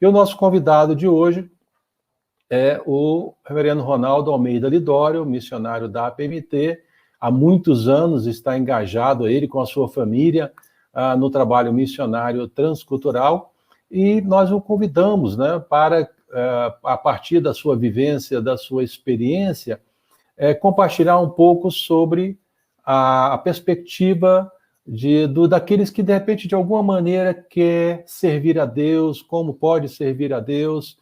E o nosso convidado de hoje é o reverendo Ronaldo Almeida Lidório, missionário da APMT. Há muitos anos está engajado, ele com a sua família, no trabalho missionário transcultural. E nós o convidamos, né, para, a partir da sua vivência, da sua experiência, compartilhar um pouco sobre a perspectiva daqueles que, de repente, de alguma maneira, quer servir a Deus, como pode servir a Deus,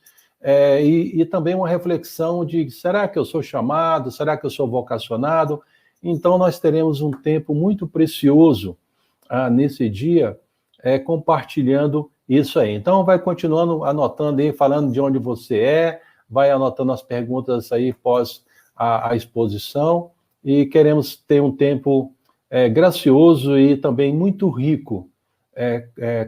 e também uma reflexão de, será que eu sou chamado? Será que eu sou vocacionado? Então, nós teremos um tempo muito precioso nesse dia, compartilhando isso aí. Então, vai continuando anotando aí, falando de onde você vai anotando as perguntas aí pós a exposição, e queremos ter um tempo gracioso e também muito rico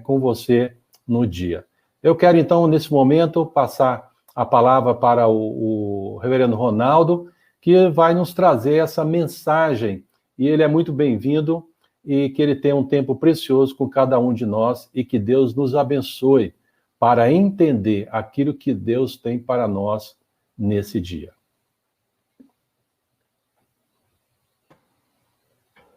com você no dia. Eu quero, então, nesse momento, passar a palavra para o reverendo Ronaldo, que vai nos trazer essa mensagem, e ele é muito bem-vindo, e que ele tenha um tempo precioso com cada um de nós, e que Deus nos abençoe para entender aquilo que Deus tem para nós nesse dia.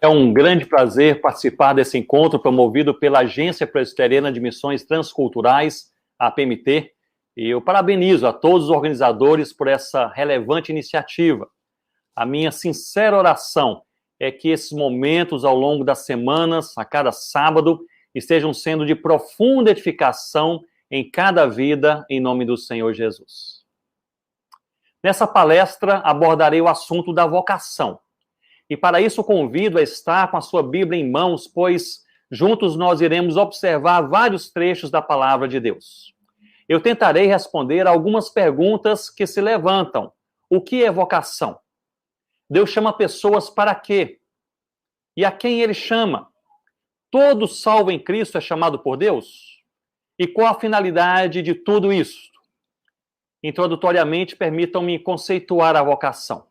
É um grande prazer participar desse encontro promovido pela Agência Presbiteriana de Missões Transculturais, a APMT, e eu parabenizo a todos os organizadores por essa relevante iniciativa. A minha sincera oração é que esses momentos ao longo das semanas, a cada sábado, estejam sendo de profunda edificação em cada vida, em nome do Senhor Jesus. Nessa palestra abordarei o assunto da vocação. E para isso convido a estar com a sua Bíblia em mãos, pois juntos nós iremos observar vários trechos da palavra de Deus. Eu tentarei responder algumas perguntas que se levantam. O que é vocação? Deus chama pessoas para quê? E a quem ele chama? Todo salvo em Cristo é chamado por Deus? E qual a finalidade de tudo isso? Introdutoriamente, permitam-me conceituar a vocação.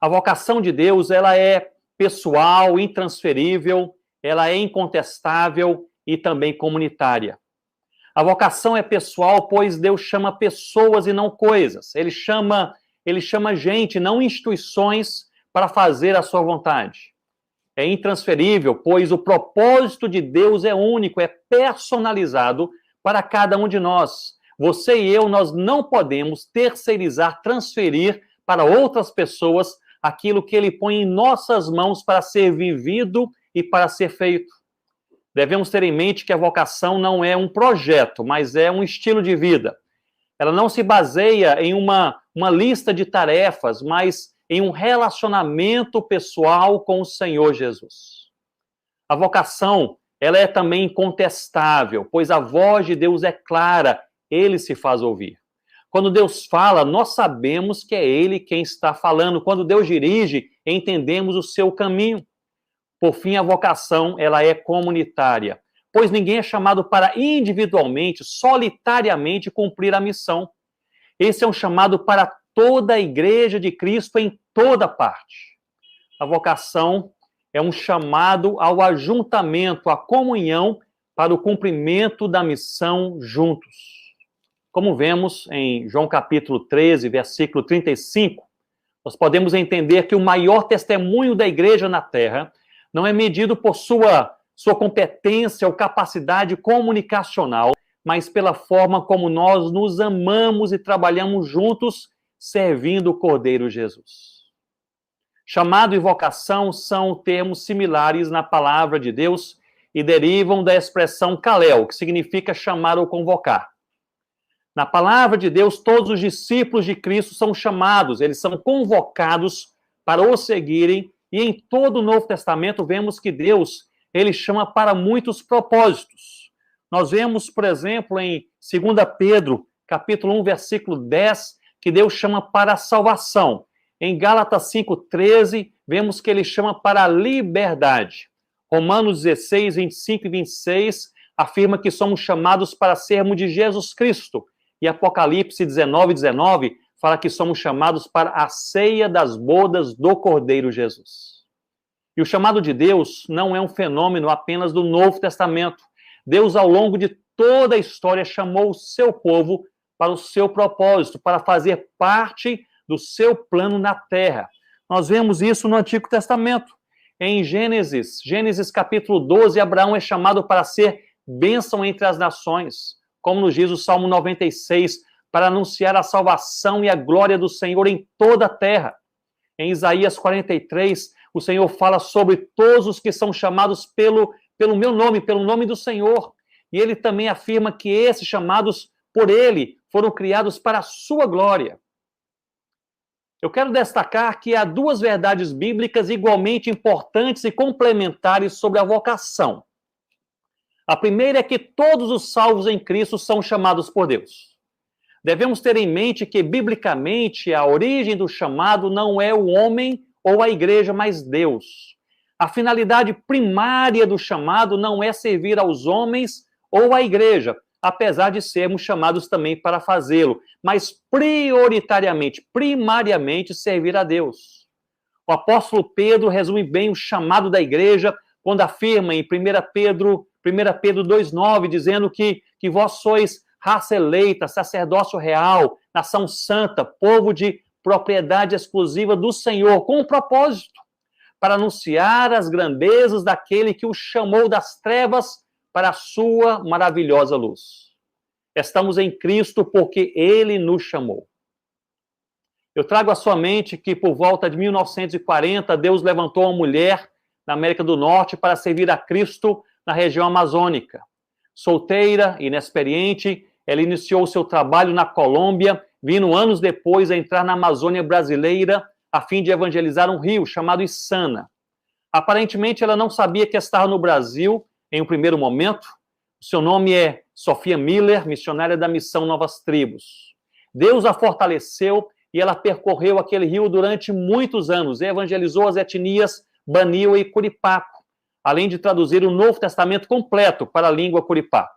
A vocação de Deus, ela é pessoal, intransferível, ela é incontestável e também comunitária. A vocação é pessoal, pois Deus chama pessoas e não coisas. Ele chama gente, não instituições, para fazer a sua vontade. É intransferível, pois o propósito de Deus é único, é personalizado para cada um de nós. Você e eu, nós não podemos terceirizar, transferir para outras pessoas aquilo que ele põe em nossas mãos para ser vivido e para ser feito. Devemos ter em mente que a vocação não é um projeto, mas é um estilo de vida. Ela não se baseia em uma lista de tarefas, mas em um relacionamento pessoal com o Senhor Jesus. A vocação, ela é também incontestável, pois a voz de Deus é clara, ele se faz ouvir. Quando Deus fala, nós sabemos que é ele quem está falando. Quando Deus dirige, entendemos o seu caminho. Por fim, a vocação, ela é comunitária, pois ninguém é chamado para individualmente, solitariamente cumprir a missão. Esse é um chamado para toda a igreja de Cristo em toda parte. A vocação é um chamado ao ajuntamento, à comunhão para o cumprimento da missão juntos. Como vemos em João capítulo 13, versículo 35, nós podemos entender que o maior testemunho da igreja na terra não é medido por sua competência ou capacidade comunicacional, mas pela forma como nós nos amamos e trabalhamos juntos, servindo o Cordeiro Jesus. Chamado e vocação são termos similares na palavra de Deus e derivam da expressão kaleo, que significa chamar ou convocar. Na palavra de Deus, todos os discípulos de Cristo são chamados, eles são convocados para o seguirem, e em todo o Novo Testamento vemos que Deus, ele chama para muitos propósitos. Nós vemos, por exemplo, em 2 Pedro, capítulo 1, versículo 10, que Deus chama para a salvação. Em Gálatas 5,13, vemos que ele chama para a liberdade. Romanos 16, 25 e 26 afirma que somos chamados para sermos de Jesus Cristo. E Apocalipse 19, 19 fala que somos chamados para a ceia das bodas do Cordeiro Jesus. E o chamado de Deus não é um fenômeno apenas do Novo Testamento. Deus, ao longo de toda a história chamou o seu povo para o seu propósito, para fazer parte do seu plano na terra. Nós vemos isso no Antigo Testamento. Em Gênesis capítulo 12, Abraão é chamado para ser bênção entre as nações, como nos diz o Salmo 96, para anunciar a salvação e a glória do Senhor em toda a terra. Em Isaías 43, o Senhor fala sobre todos os que são chamados pelo meu nome, pelo nome do Senhor. E ele também afirma que esses chamados por ele foram criados para a sua glória. Eu quero destacar que há duas verdades bíblicas igualmente importantes e complementares sobre a vocação. A primeira é que todos os salvos em Cristo são chamados por Deus. Devemos ter em mente que, biblicamente, a origem do chamado não é o homem ou a igreja, mas Deus. A finalidade primária do chamado não é servir aos homens ou à igreja, apesar de sermos chamados também para fazê-lo, mas prioritariamente, primariamente, servir a Deus. O apóstolo Pedro resume bem o chamado da igreja quando afirma em 1 Pedro 2,9, dizendo que vós sois raça eleita, sacerdócio real, nação santa, povo de propriedade exclusiva do Senhor, com um propósito, para anunciar as grandezas daquele que o chamou das trevas para a sua maravilhosa luz. Estamos em Cristo porque ele nos chamou. Eu trago à sua mente que por volta de 1940, Deus levantou uma mulher na América do Norte para servir a Cristo na região amazônica. Solteira, inexperiente, ela iniciou seu trabalho na Colômbia, vindo anos depois a entrar na Amazônia brasileira a fim de evangelizar um rio chamado Içana. Aparentemente, ela não sabia que estava no Brasil em um primeiro momento. Seu nome é Sofia Miller, missionária da Missão Novas Tribos. Deus a fortaleceu e ela percorreu aquele rio durante muitos anos e evangelizou as etnias Banil e Curipaco, além de traduzir o Novo Testamento completo para a língua Curipaco.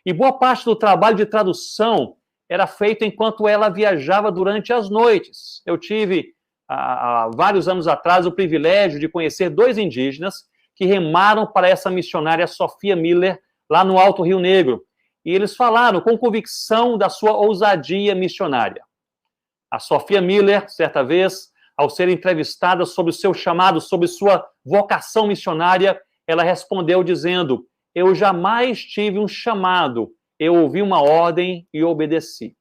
E boa parte do trabalho de tradução era feito enquanto ela viajava durante as noites. Eu tive, há vários anos atrás, o privilégio de conhecer 2 indígenas que remaram para essa missionária Sofia Miller, lá no Alto Rio Negro. E eles falaram com convicção da sua ousadia missionária. A Sofia Miller, certa vez, ao ser entrevistada sobre o seu chamado, sobre sua vocação missionária, ela respondeu dizendo: eu jamais tive um chamado, eu ouvi uma ordem e obedeci.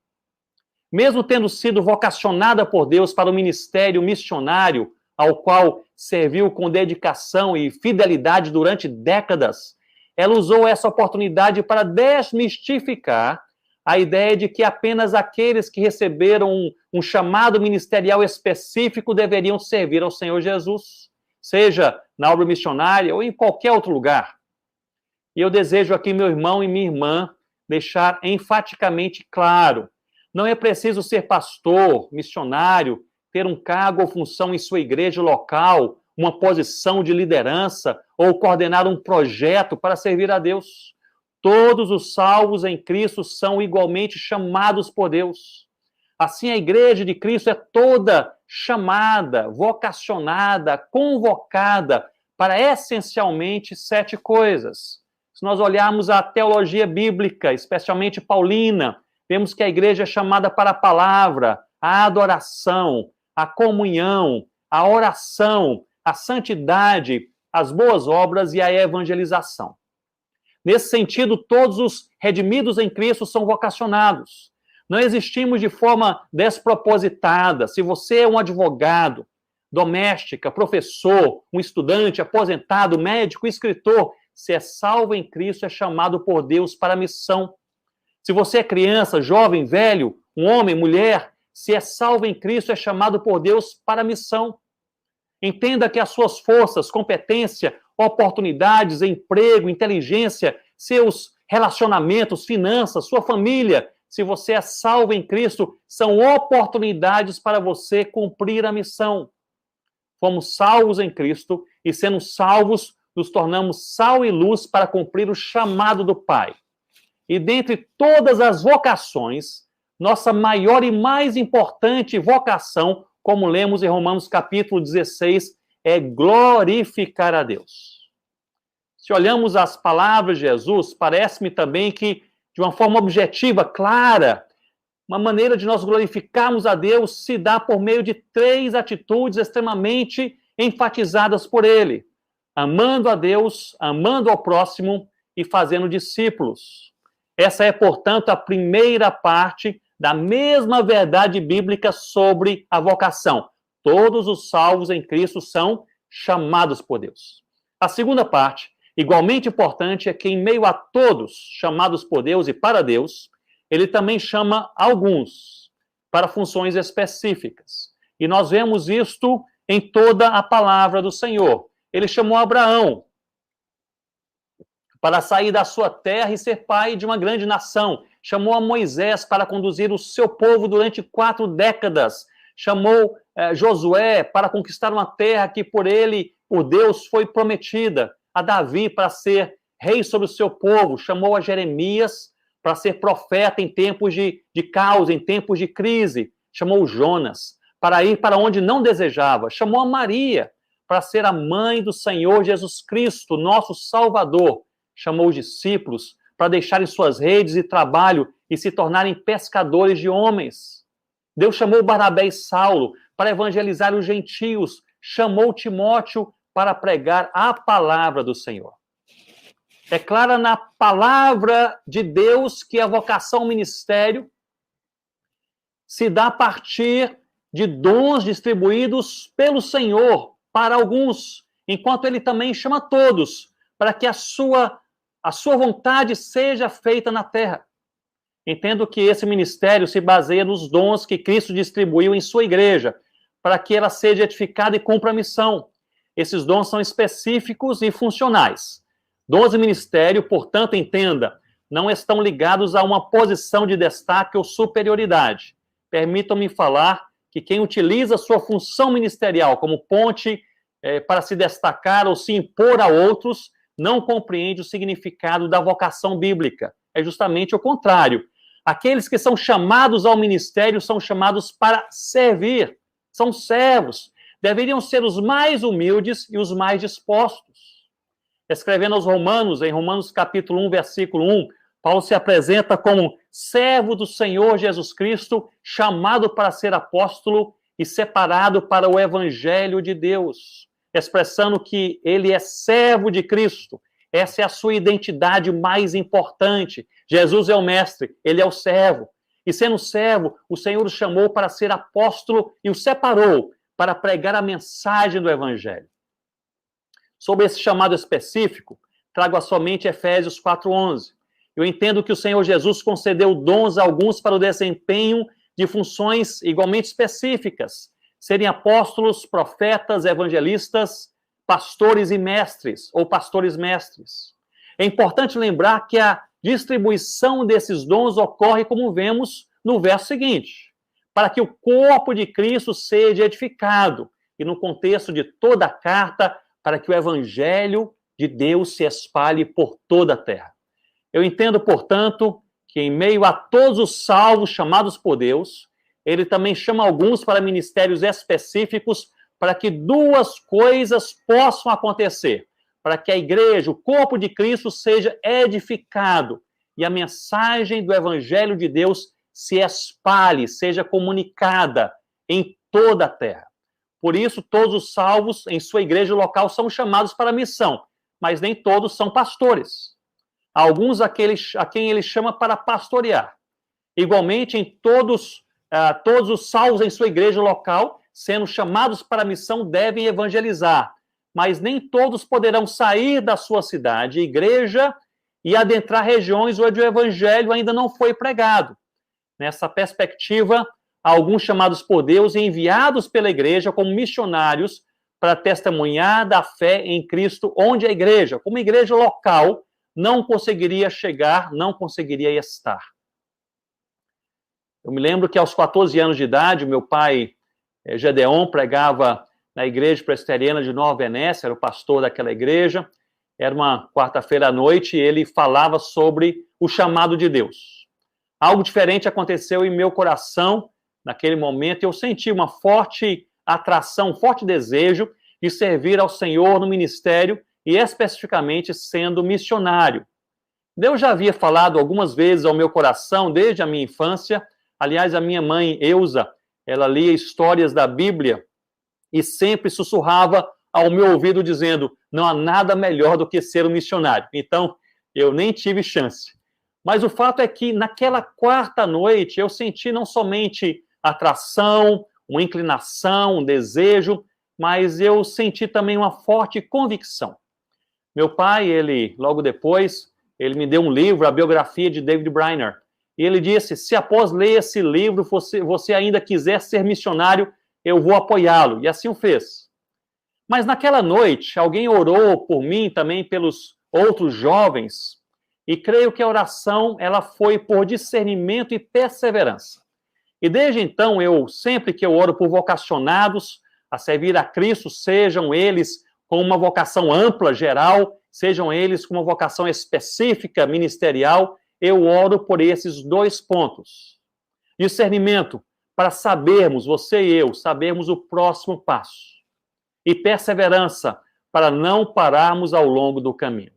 Mesmo tendo sido vocacionada por Deus para o ministério missionário, ao qual serviu com dedicação e fidelidade durante décadas, ela usou essa oportunidade para desmistificar a ideia de que apenas aqueles que receberam um chamado ministerial específico deveriam servir ao Senhor Jesus, seja na obra missionária ou em qualquer outro lugar. E eu desejo aqui, meu irmão e minha irmã, deixar enfaticamente claro: não é preciso ser pastor, missionário, ter um cargo ou função em sua igreja local, uma posição de liderança ou coordenar um projeto para servir a Deus. Todos os salvos em Cristo são igualmente chamados por Deus. Assim, a igreja de Cristo é toda chamada, vocacionada, convocada para essencialmente 7 coisas. Se nós olharmos a teologia bíblica, especialmente paulina, vemos que a igreja é chamada para a palavra, a adoração, a comunhão, a oração, a santidade, as boas obras e a evangelização. Nesse sentido, todos os redimidos em Cristo são vocacionados. Não existimos de forma despropositada. Se você é um advogado, doméstica, professor, um estudante, aposentado, médico, escritor, se é salvo em Cristo, é chamado por Deus para a missão. Se você é criança, jovem, velho, um homem, mulher, se é salvo em Cristo, é chamado por Deus para a missão. Entenda que as suas forças, competência, oportunidades, emprego, inteligência, seus relacionamentos, finanças, sua família, se você é salvo em Cristo, são oportunidades para você cumprir a missão. Fomos salvos em Cristo e, sendo salvos, nos tornamos sal e luz para cumprir o chamado do Pai. E dentre todas as vocações, nossa maior e mais importante vocação, como lemos em Romanos capítulo 16, é glorificar a Deus. Se olhamos as palavras de Jesus, parece-me também que, de uma forma objetiva, clara, uma maneira de nós glorificarmos a Deus se dá por meio de 3 atitudes extremamente enfatizadas por ele: amando a Deus, amando ao próximo e fazendo discípulos. Essa é, portanto, a primeira parte da mesma verdade bíblica sobre a vocação. Todos os salvos em Cristo são chamados por Deus. A segunda parte, igualmente importante, é que em meio a todos chamados por Deus e para Deus, ele também chama alguns para funções específicas. E nós vemos isto em toda a palavra do Senhor. Ele chamou Abraão para sair da sua terra e ser pai de uma grande nação. Chamou a Moisés para conduzir o seu povo durante 4 décadas. Chamou Josué para conquistar uma terra que por Deus foi prometida. A Davi para ser rei sobre o seu povo. Chamou a Jeremias para ser profeta em tempos de caos, em tempos de crise. Chamou Jonas para ir para onde não desejava. Chamou a Maria para ser a mãe do Senhor Jesus Cristo, nosso Salvador. Chamou os discípulos para deixarem suas redes e trabalho e se tornarem pescadores de homens. Deus chamou Barnabé e Saulo para evangelizar os gentios. Chamou Timóteo para pregar a palavra do Senhor. É clara na palavra de Deus que a vocação ao ministério se dá a partir de dons distribuídos pelo Senhor para alguns, enquanto ele também chama todos para que a sua vontade seja feita na terra. Entendo que esse ministério se baseia nos dons que Cristo distribuiu em sua igreja, para que ela seja edificada e cumpra a missão. Esses dons são específicos e funcionais. Dons de ministério, portanto, entenda, não estão ligados a uma posição de destaque ou superioridade. Permitam-me falar que quem utiliza sua função ministerial como ponte para se destacar ou se impor a outros, não compreende o significado da vocação bíblica. É justamente o contrário. Aqueles que são chamados ao ministério são chamados para servir. São servos. Deveriam ser os mais humildes e os mais dispostos. Escrevendo aos Romanos, em Romanos capítulo 1, versículo 1, Paulo se apresenta como servo do Senhor Jesus Cristo, chamado para ser apóstolo e separado para o evangelho de Deus, expressando que ele é servo de Cristo. Essa é a sua identidade mais importante. Jesus é o mestre, ele é o servo. E sendo servo, o Senhor o chamou para ser apóstolo e o separou para pregar a mensagem do evangelho. Sobre esse chamado específico, trago à sua mente Efésios 4:11. Eu entendo que o Senhor Jesus concedeu dons a alguns para o desempenho de funções igualmente específicas, serem apóstolos, profetas, evangelistas, pastores e mestres, ou pastores-mestres. É importante lembrar que a distribuição desses dons ocorre, como vemos no verso seguinte, para que o corpo de Cristo seja edificado, e no contexto de toda a carta, para que o evangelho de Deus se espalhe por toda a terra. Eu entendo, portanto, que em meio a todos os salvos chamados por Deus, ele também chama alguns para ministérios específicos para que 2 coisas possam acontecer. Para que a igreja, o corpo de Cristo, seja edificado e a mensagem do evangelho de Deus se espalhe, seja comunicada em toda a terra. Por isso, todos os salvos em sua igreja local são chamados para a missão, mas nem todos são pastores. Há alguns a quem ele chama para pastorear. Igualmente, em todos os salvos em sua igreja local, sendo chamados para a missão, devem evangelizar. Mas nem todos poderão sair da sua cidade, igreja, e adentrar regiões onde o evangelho ainda não foi pregado. Nessa perspectiva, há alguns chamados por Deus e enviados pela igreja como missionários para testemunhar da fé em Cristo, onde a igreja, como igreja local, não conseguiria chegar, não conseguiria estar. Eu me lembro que aos 14 anos de idade, o meu pai, Gedeon, pregava na igreja presbiteriana de Nova Venécia, era o pastor daquela igreja. Era uma quarta-feira à noite e ele falava sobre o chamado de Deus. Algo diferente aconteceu em meu coração naquele momento. Eu senti uma forte atração, um forte desejo de servir ao Senhor no ministério e especificamente sendo missionário. Deus já havia falado algumas vezes ao meu coração desde a minha infância. Aliás, a minha mãe, Eusa, ela lia histórias da Bíblia e sempre sussurrava ao meu ouvido dizendo: não há nada melhor do que ser um missionário. Então, eu nem tive chance. Mas o fato é que naquela quarta noite eu senti não somente atração, uma inclinação, um desejo, mas eu senti também uma forte convicção. Meu pai, ele, logo depois, ele me deu um livro, a biografia de David Brainerd, e ele disse: se após ler esse livro você ainda quiser ser missionário, eu vou apoiá-lo. E assim o fez. Mas naquela noite, alguém orou por mim, também pelos outros jovens, e creio que a oração ela foi por discernimento e perseverança. E desde então, sempre que eu oro por vocacionados a servir a Cristo, sejam eles com uma vocação ampla, geral, sejam eles com uma vocação específica, ministerial, eu oro por esses dois pontos. Discernimento, para sabermos, você e eu, sabermos o próximo passo. E perseverança, para não pararmos ao longo do caminho.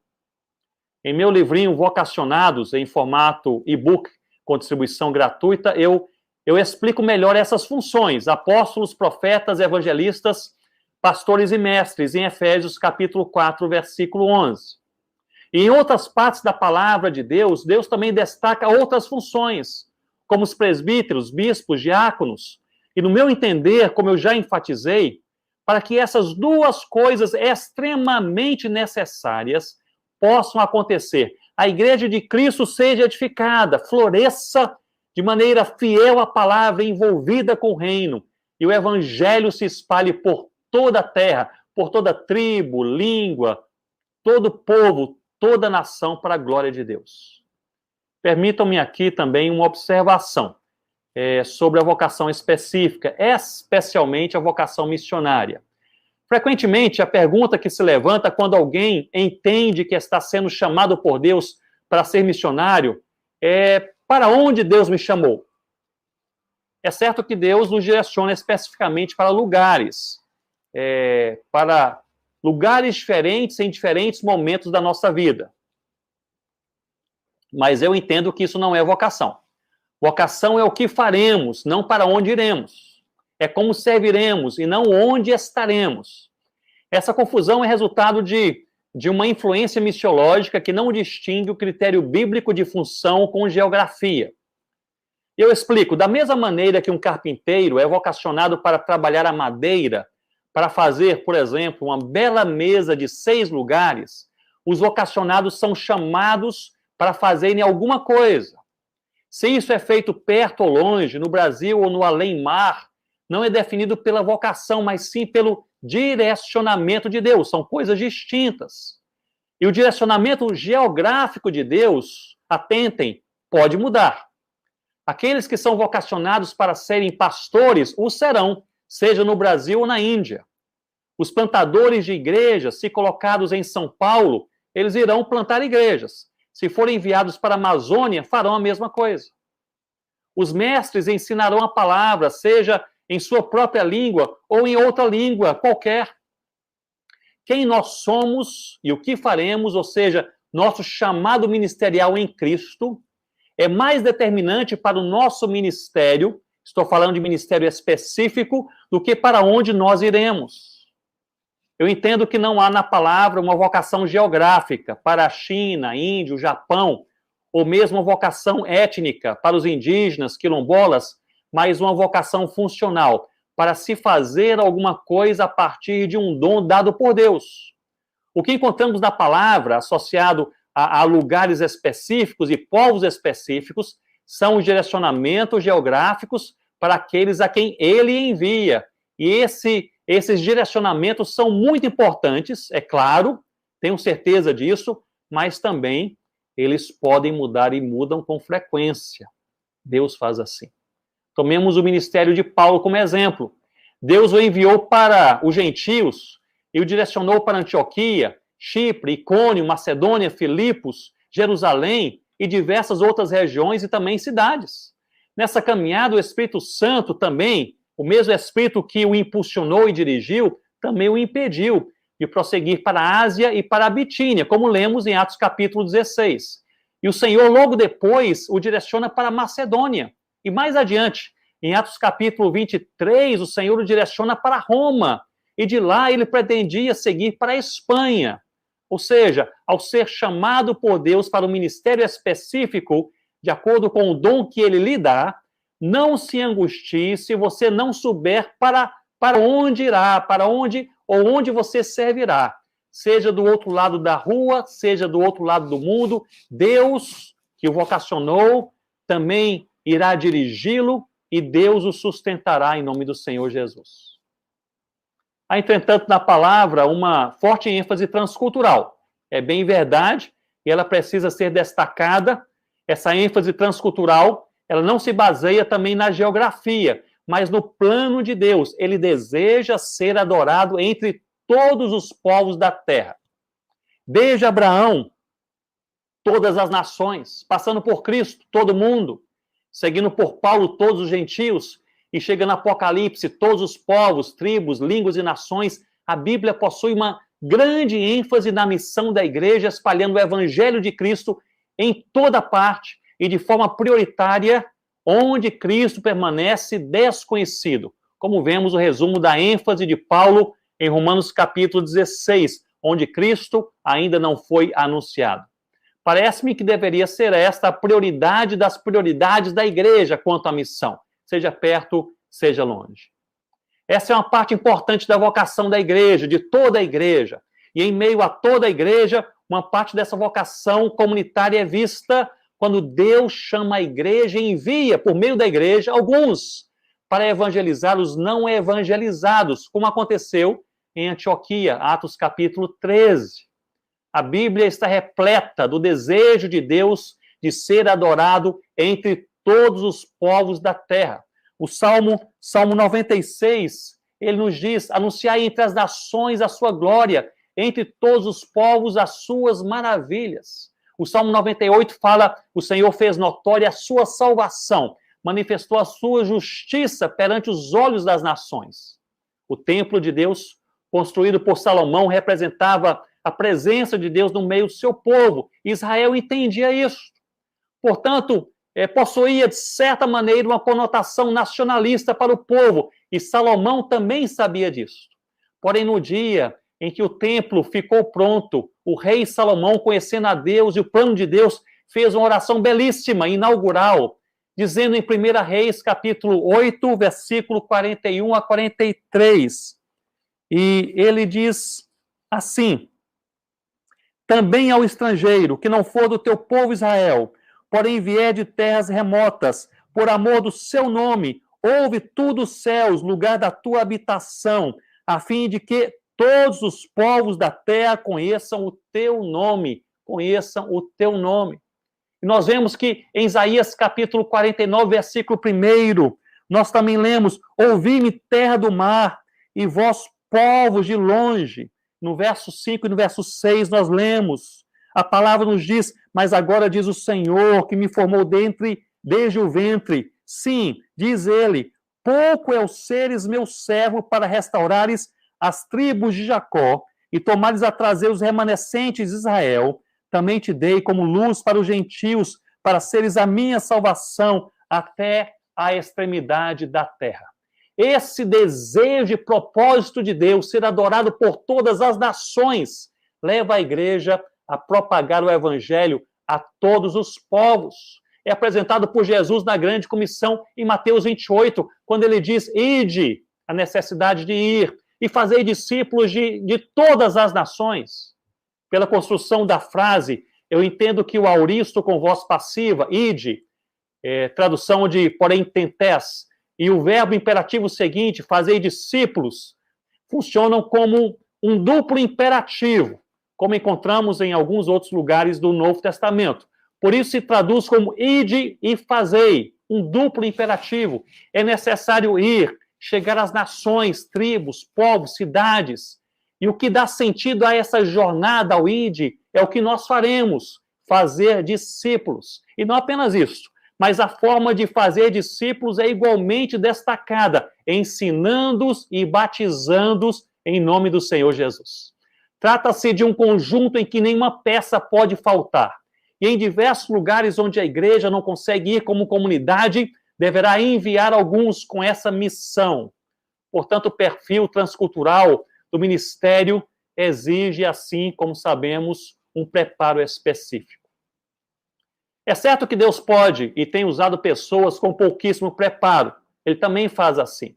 Em meu livrinho Vocacionados, em formato e-book, com distribuição gratuita, eu explico melhor essas funções: apóstolos, profetas, evangelistas, pastores e mestres, em Efésios capítulo 4, versículo 11. E em outras partes da palavra de Deus, Deus também destaca outras funções, como os presbíteros, bispos, diáconos. E no meu entender, como eu já enfatizei, para que essas duas coisas extremamente necessárias possam acontecer, a igreja de Cristo seja edificada, floresça de maneira fiel à palavra, envolvida com o reino, e o evangelho se espalhe por toda a terra, por toda tribo, língua, todo povo, toda nação, para a glória de Deus. Permitam-me aqui também uma observação sobre a vocação específica, especialmente a vocação missionária. Frequentemente, a pergunta que se levanta quando alguém entende que está sendo chamado por Deus para ser missionário é: para onde Deus me chamou? É certo que Deus nos direciona especificamente para lugares diferentes em diferentes momentos da nossa vida. Mas eu entendo que isso não é vocação. Vocação é o que faremos, não para onde iremos. É como serviremos e não onde estaremos. Essa confusão é resultado de uma influência missiológica que não distingue o critério bíblico de função com geografia. Eu explico: da mesma maneira que um carpinteiro é vocacionado para trabalhar a madeira, para fazer, por exemplo, uma bela mesa de 6 lugares, os vocacionados são chamados para fazerem alguma coisa. Se isso é feito perto ou longe, no Brasil ou no além-mar, não é definido pela vocação, mas sim pelo direcionamento de Deus. São coisas distintas. E o direcionamento geográfico de Deus, atentem, pode mudar. Aqueles que são vocacionados para serem pastores, o serão, seja no Brasil ou na Índia. Os plantadores de igrejas, se colocados em São Paulo, eles irão plantar igrejas. Se forem enviados para a Amazônia, farão a mesma coisa. Os mestres ensinarão a palavra, seja em sua própria língua ou em outra língua qualquer. Quem nós somos e o que faremos, ou seja, nosso chamado ministerial em Cristo, é mais determinante para o nosso ministério, estou falando de ministério específico, do que para onde nós iremos. Eu entendo que não há na palavra uma vocação geográfica para a China, Índia, o Japão, ou mesmo uma vocação étnica para os indígenas, quilombolas, mas uma vocação funcional, para se fazer alguma coisa a partir de um dom dado por Deus. O que encontramos na palavra, associado a lugares específicos e povos específicos, são os direcionamentos geográficos para aqueles a quem ele envia. E esses direcionamentos são muito importantes, é claro, tenho certeza disso, mas também eles podem mudar e mudam com frequência. Deus faz assim. Tomemos o ministério de Paulo como exemplo. Deus o enviou para os gentios e o direcionou para Antioquia, Chipre, Icônio, Macedônia, Filipos, Jerusalém e diversas outras regiões e também cidades. Nessa caminhada, o Espírito Santo também, o mesmo Espírito que o impulsionou e dirigiu, também o impediu. de prosseguir para a Ásia e para a Bitínia, como lemos em Atos capítulo 16. E o Senhor, logo depois, o direciona para a Macedônia. E mais adiante, em Atos capítulo 23, o Senhor o direciona para Roma. E de lá ele pretendia seguir para a Espanha. Ou seja, ao ser chamado por Deus para um ministério específico, de acordo com o dom que ele lhe dá, não se angustie se você não souber para onde irá, para onde ou onde você servirá. Seja do outro lado da rua, seja do outro lado do mundo, Deus, que o vocacionou, também irá dirigi-lo e Deus o sustentará em nome do Senhor Jesus. Há, entretanto, na palavra uma forte ênfase transcultural. É bem verdade, e ela precisa ser destacada. Essa ênfase transcultural, ela não se baseia também na geografia, mas no plano de Deus. Ele deseja ser adorado entre todos os povos da terra. Desde Abraão, todas as nações, passando por Cristo, todo mundo, seguindo por Paulo, todos os gentios, e chega no Apocalipse, todos os povos, tribos, línguas e nações. A Bíblia possui uma grande ênfase na missão da igreja, espalhando o evangelho de Cristo em toda parte e de forma prioritária, onde Cristo permanece desconhecido. Como vemos o resumo da ênfase de Paulo em Romanos capítulo 16, onde Cristo ainda não foi anunciado. Parece-me que deveria ser esta a prioridade das prioridades da igreja quanto à missão, seja perto, seja longe. Essa é uma parte importante da vocação da igreja, de toda a igreja. E em meio a toda a igreja, uma parte dessa vocação comunitária é vista quando Deus chama a igreja e envia, por meio da igreja, alguns para evangelizar os não evangelizados, como aconteceu em Antioquia, Atos capítulo 13. A Bíblia está repleta do desejo de Deus de ser adorado entre todos os povos da terra. O Salmo 96, ele nos diz: anunciai entre as nações a sua glória, entre todos os povos as suas maravilhas. O Salmo 98 fala: o Senhor fez notória a sua salvação, manifestou a sua justiça perante os olhos das nações. O templo de Deus, construído por Salomão, representava a presença de Deus no meio do seu povo. Israel entendia isso. Portanto, possuía, de certa maneira, uma conotação nacionalista para o povo, e Salomão também sabia disso. Porém, no dia em que o templo ficou pronto, o rei Salomão, conhecendo a Deus e o plano de Deus, fez uma oração belíssima, inaugural, dizendo em 1 Reis, capítulo 8, versículo 41 a 43. E ele diz assim: também ao estrangeiro, que não for do teu povo Israel, porém vier de terras remotas, por amor do seu nome, ouve tu dos céus, lugar da tua habitação, a fim de que todos os povos da terra conheçam o teu nome, conheçam o teu nome. E nós vemos que em Isaías capítulo 49, versículo 1, nós também lemos: ouvi-me terra do mar, e vós povos de longe. No verso 5 e no verso 6 nós lemos, a palavra nos diz: mas agora diz o Senhor, que me formou desde o ventre. Sim, diz ele, pouco é o seres meu servo para restaurares as tribos de Jacó e tomares a trazer os remanescentes de Israel. Também te dei como luz para os gentios, para seres a minha salvação até a extremidade da terra. Esse desejo e propósito de Deus, ser adorado por todas as nações, leva a igreja a propagar o evangelho a todos os povos. É apresentado por Jesus na grande comissão em Mateus 28, quando ele diz: ide, a necessidade de ir, e fazei discípulos de todas as nações. Pela construção da frase, eu entendo que o auristo com voz passiva, ide, tradução de porém tentés, e o verbo imperativo seguinte, fazei discípulos, funcionam como um duplo imperativo, como encontramos em alguns outros lugares do Novo Testamento. Por isso se traduz como ide e fazei, um duplo imperativo. É necessário ir, chegar às nações, tribos, povos, cidades. E o que dá sentido a essa jornada ao ide é o que nós faremos, fazer discípulos. E não apenas isso, mas a forma de fazer discípulos é igualmente destacada, ensinando-os e batizando-os em nome do Senhor Jesus. Trata-se de um conjunto em que nenhuma peça pode faltar. E em diversos lugares onde a igreja não consegue ir como comunidade, deverá enviar alguns com essa missão. Portanto, o perfil transcultural do ministério exige, assim como sabemos, um preparo específico. É certo que Deus pode e tem usado pessoas com pouquíssimo preparo. Ele também faz assim.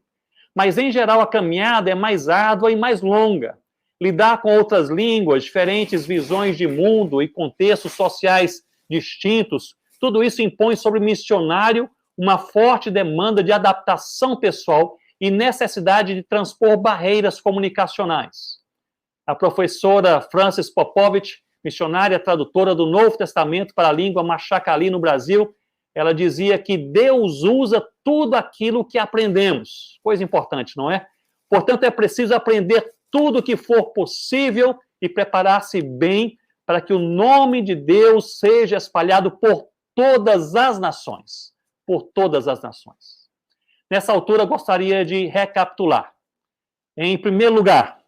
Mas, em geral, a caminhada é mais árdua e mais longa. Lidar com outras línguas, diferentes visões de mundo e contextos sociais distintos, tudo isso impõe sobre o missionário uma forte demanda de adaptação pessoal e necessidade de transpor barreiras comunicacionais. A professora Frances Popovich, missionária tradutora do Novo Testamento para a língua machacali no Brasil, ela dizia que Deus usa tudo aquilo que aprendemos. Coisa importante, não é? Portanto, é preciso aprender tudo o que for possível e preparar-se bem para que o nome de Deus seja espalhado por todas as nações. Por todas as nações. Nessa altura, gostaria de recapitular. Em primeiro lugar,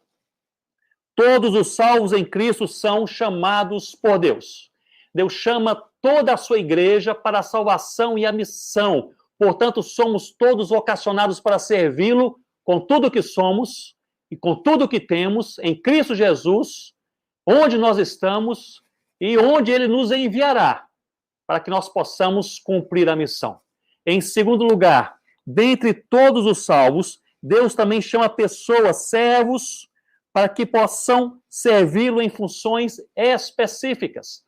todos os salvos em Cristo são chamados por Deus. Deus chama toda a sua igreja para a salvação e a missão. Portanto, somos todos vocacionados para servi-lo com tudo o que somos e com tudo o que temos em Cristo Jesus, onde nós estamos e onde ele nos enviará, para que nós possamos cumprir a missão. Em segundo lugar, dentre todos os salvos, Deus também chama pessoas, servos, para que possam servi-lo em funções específicas.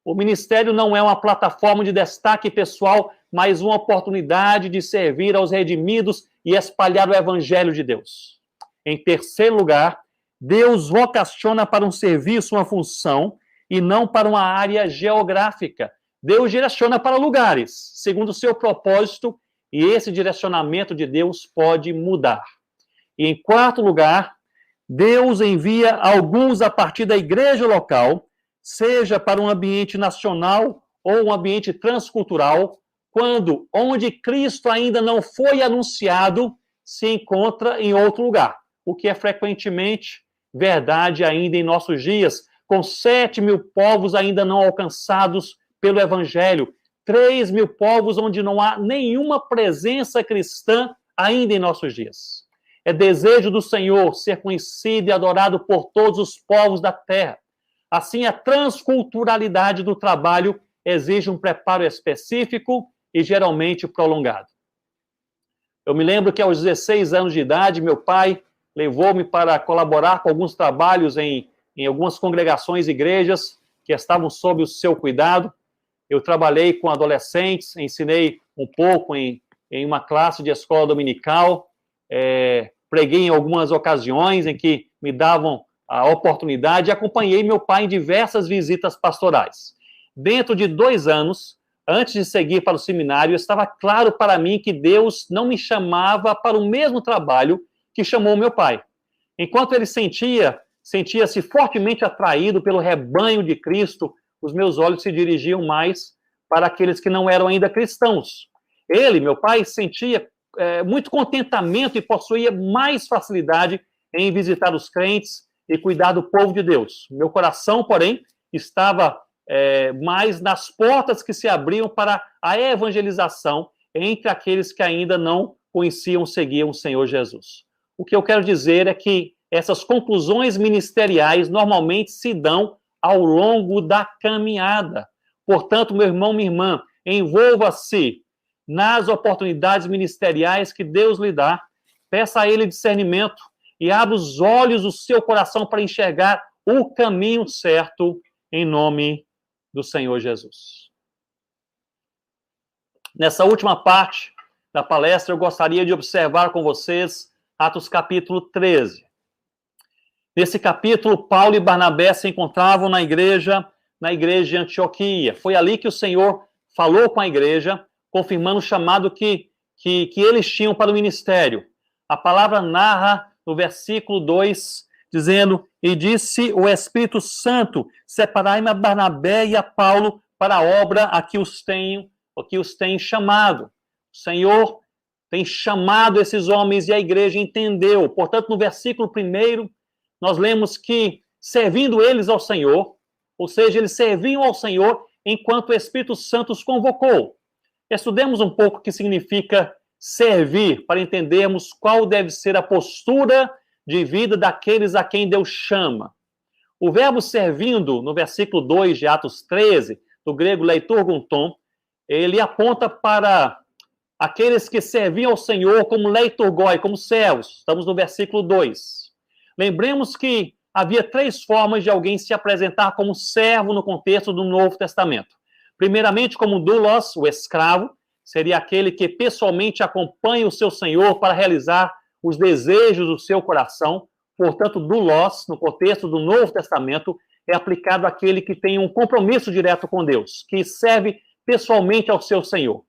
O ministério não é uma plataforma de destaque pessoal, mas uma oportunidade de servir aos redimidos e espalhar o evangelho de Deus. Em terceiro lugar, Deus vocaciona para um serviço, uma função, e não para uma área geográfica. Deus direciona para lugares, segundo o seu propósito, e esse direcionamento de Deus pode mudar. E em quarto lugar, Deus envia alguns a partir da igreja local, seja para um ambiente nacional ou um ambiente transcultural, onde Cristo ainda não foi anunciado, se encontra em outro lugar, o que é frequentemente verdade ainda em nossos dias, com 7.000 povos ainda não alcançados pelo Evangelho, 3.000 povos onde não há nenhuma presença cristã ainda em nossos dias. É desejo do Senhor ser conhecido e adorado por todos os povos da terra. Assim, a transculturalidade do trabalho exige um preparo específico e geralmente prolongado. Eu me lembro que aos 16 anos de idade, meu pai levou-me para colaborar com alguns trabalhos em algumas congregações e igrejas que estavam sob o seu cuidado. Eu trabalhei com adolescentes, ensinei um pouco em uma classe de escola dominical, preguei em algumas ocasiões em que me davam a oportunidade e acompanhei meu pai em diversas visitas pastorais. Dentro de 2 anos, antes de seguir para o seminário, estava claro para mim que Deus não me chamava para o mesmo trabalho que chamou meu pai. Enquanto ele sentia-se fortemente atraído pelo rebanho de Cristo, os meus olhos se dirigiam mais para aqueles que não eram ainda cristãos. Ele, meu pai, sentia muito contentamento e possuía mais facilidade em visitar os crentes e cuidar do povo de Deus. Meu coração, porém, estava mais nas portas que se abriam para a evangelização entre aqueles que ainda não conheciam, seguiam o Senhor Jesus. O que eu quero dizer é que essas conclusões ministeriais normalmente se dão ao longo da caminhada. Portanto, meu irmão, minha irmã, envolva-se nas oportunidades ministeriais que Deus lhe dá, peça a Ele discernimento e abra os olhos do seu coração para enxergar o caminho certo em nome do Senhor Jesus. Nessa última parte da palestra, eu gostaria de observar com vocês Atos capítulo 13. Nesse capítulo, Paulo e Barnabé se encontravam na igreja de Antioquia. Foi ali que o Senhor falou com a igreja, confirmando o chamado que eles tinham para o ministério. A palavra narra no versículo 2, dizendo: e disse o Espírito Santo, separai-me a Barnabé e a Paulo para a obra a que os tenho chamado. O Senhor tem chamado esses homens e a igreja entendeu. Portanto, no versículo 1, nós lemos que servindo eles ao Senhor, ou seja, eles serviam ao Senhor enquanto o Espírito Santo os convocou. Estudemos um pouco o que significa servir, para entendermos qual deve ser a postura de vida daqueles a quem Deus chama. O verbo servindo, no versículo 2 de Atos 13, do grego leiturgonton, ele aponta para aqueles que serviam ao Senhor como leiturgoi, como servos. Estamos no versículo 2. Lembremos que havia 3 formas de alguém se apresentar como servo no contexto do Novo Testamento. Primeiramente, como doulos, o escravo, seria aquele que pessoalmente acompanha o seu senhor para realizar os desejos do seu coração. Portanto, doulos, no contexto do Novo Testamento, é aplicado àquele que tem um compromisso direto com Deus, que serve pessoalmente ao seu senhor.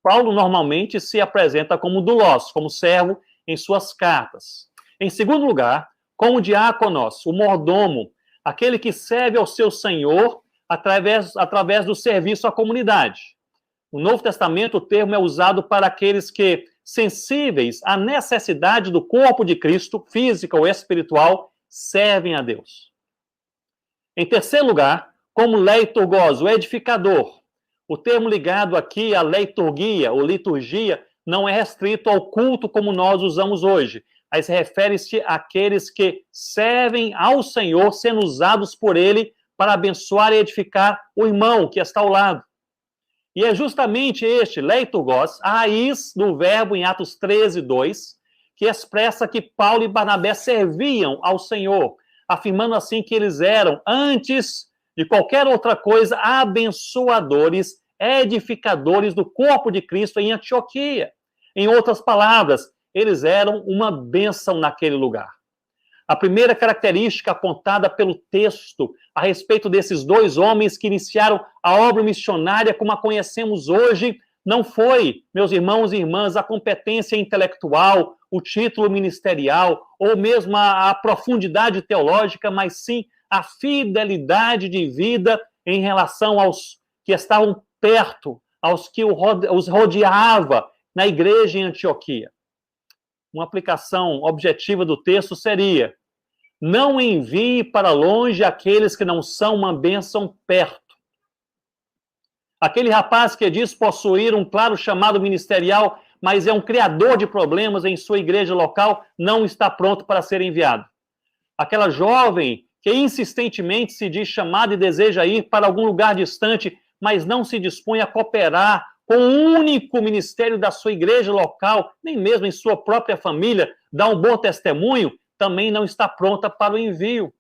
Paulo normalmente se apresenta como doulos, como servo em suas cartas. Em segundo lugar, como diáconos, o mordomo, aquele que serve ao seu senhor através do serviço à comunidade. No Novo Testamento, o termo é usado para aqueles que, sensíveis à necessidade do corpo de Cristo, física ou espiritual, servem a Deus. Em terceiro lugar, como leiturgos, o edificador. O termo ligado aqui à liturgia ou liturgia não é restrito ao culto como nós usamos hoje, mas refere-se àqueles que servem ao Senhor, sendo usados por Ele para abençoar e edificar o irmão que está ao lado. E é justamente este, leiturgos, a raiz do verbo em Atos 13, 2, que expressa que Paulo e Barnabé serviam ao Senhor, afirmando assim que eles eram, antes de qualquer outra coisa, abençoadores, edificadores do corpo de Cristo em Antioquia. Em outras palavras, eles eram uma bênção naquele lugar. A primeira característica apontada pelo texto a respeito desses 2 homens que iniciaram a obra missionária como a conhecemos hoje, não foi, meus irmãos e irmãs, a competência intelectual, o título ministerial, ou mesmo a profundidade teológica, mas sim a fidelidade de vida em relação aos que estavam perto, aos que os rodeava na igreja em Antioquia. Uma aplicação objetiva do texto seria: não envie para longe aqueles que não são uma bênção perto. Aquele rapaz que diz possuir um claro chamado ministerial, mas é um criador de problemas em sua igreja local, não está pronto para ser enviado. Aquela jovem que insistentemente se diz chamada e deseja ir para algum lugar distante, mas não se dispõe a cooperar com o único ministério da sua igreja local, nem mesmo em sua própria família, dá um bom testemunho, também não está pronta para o envio.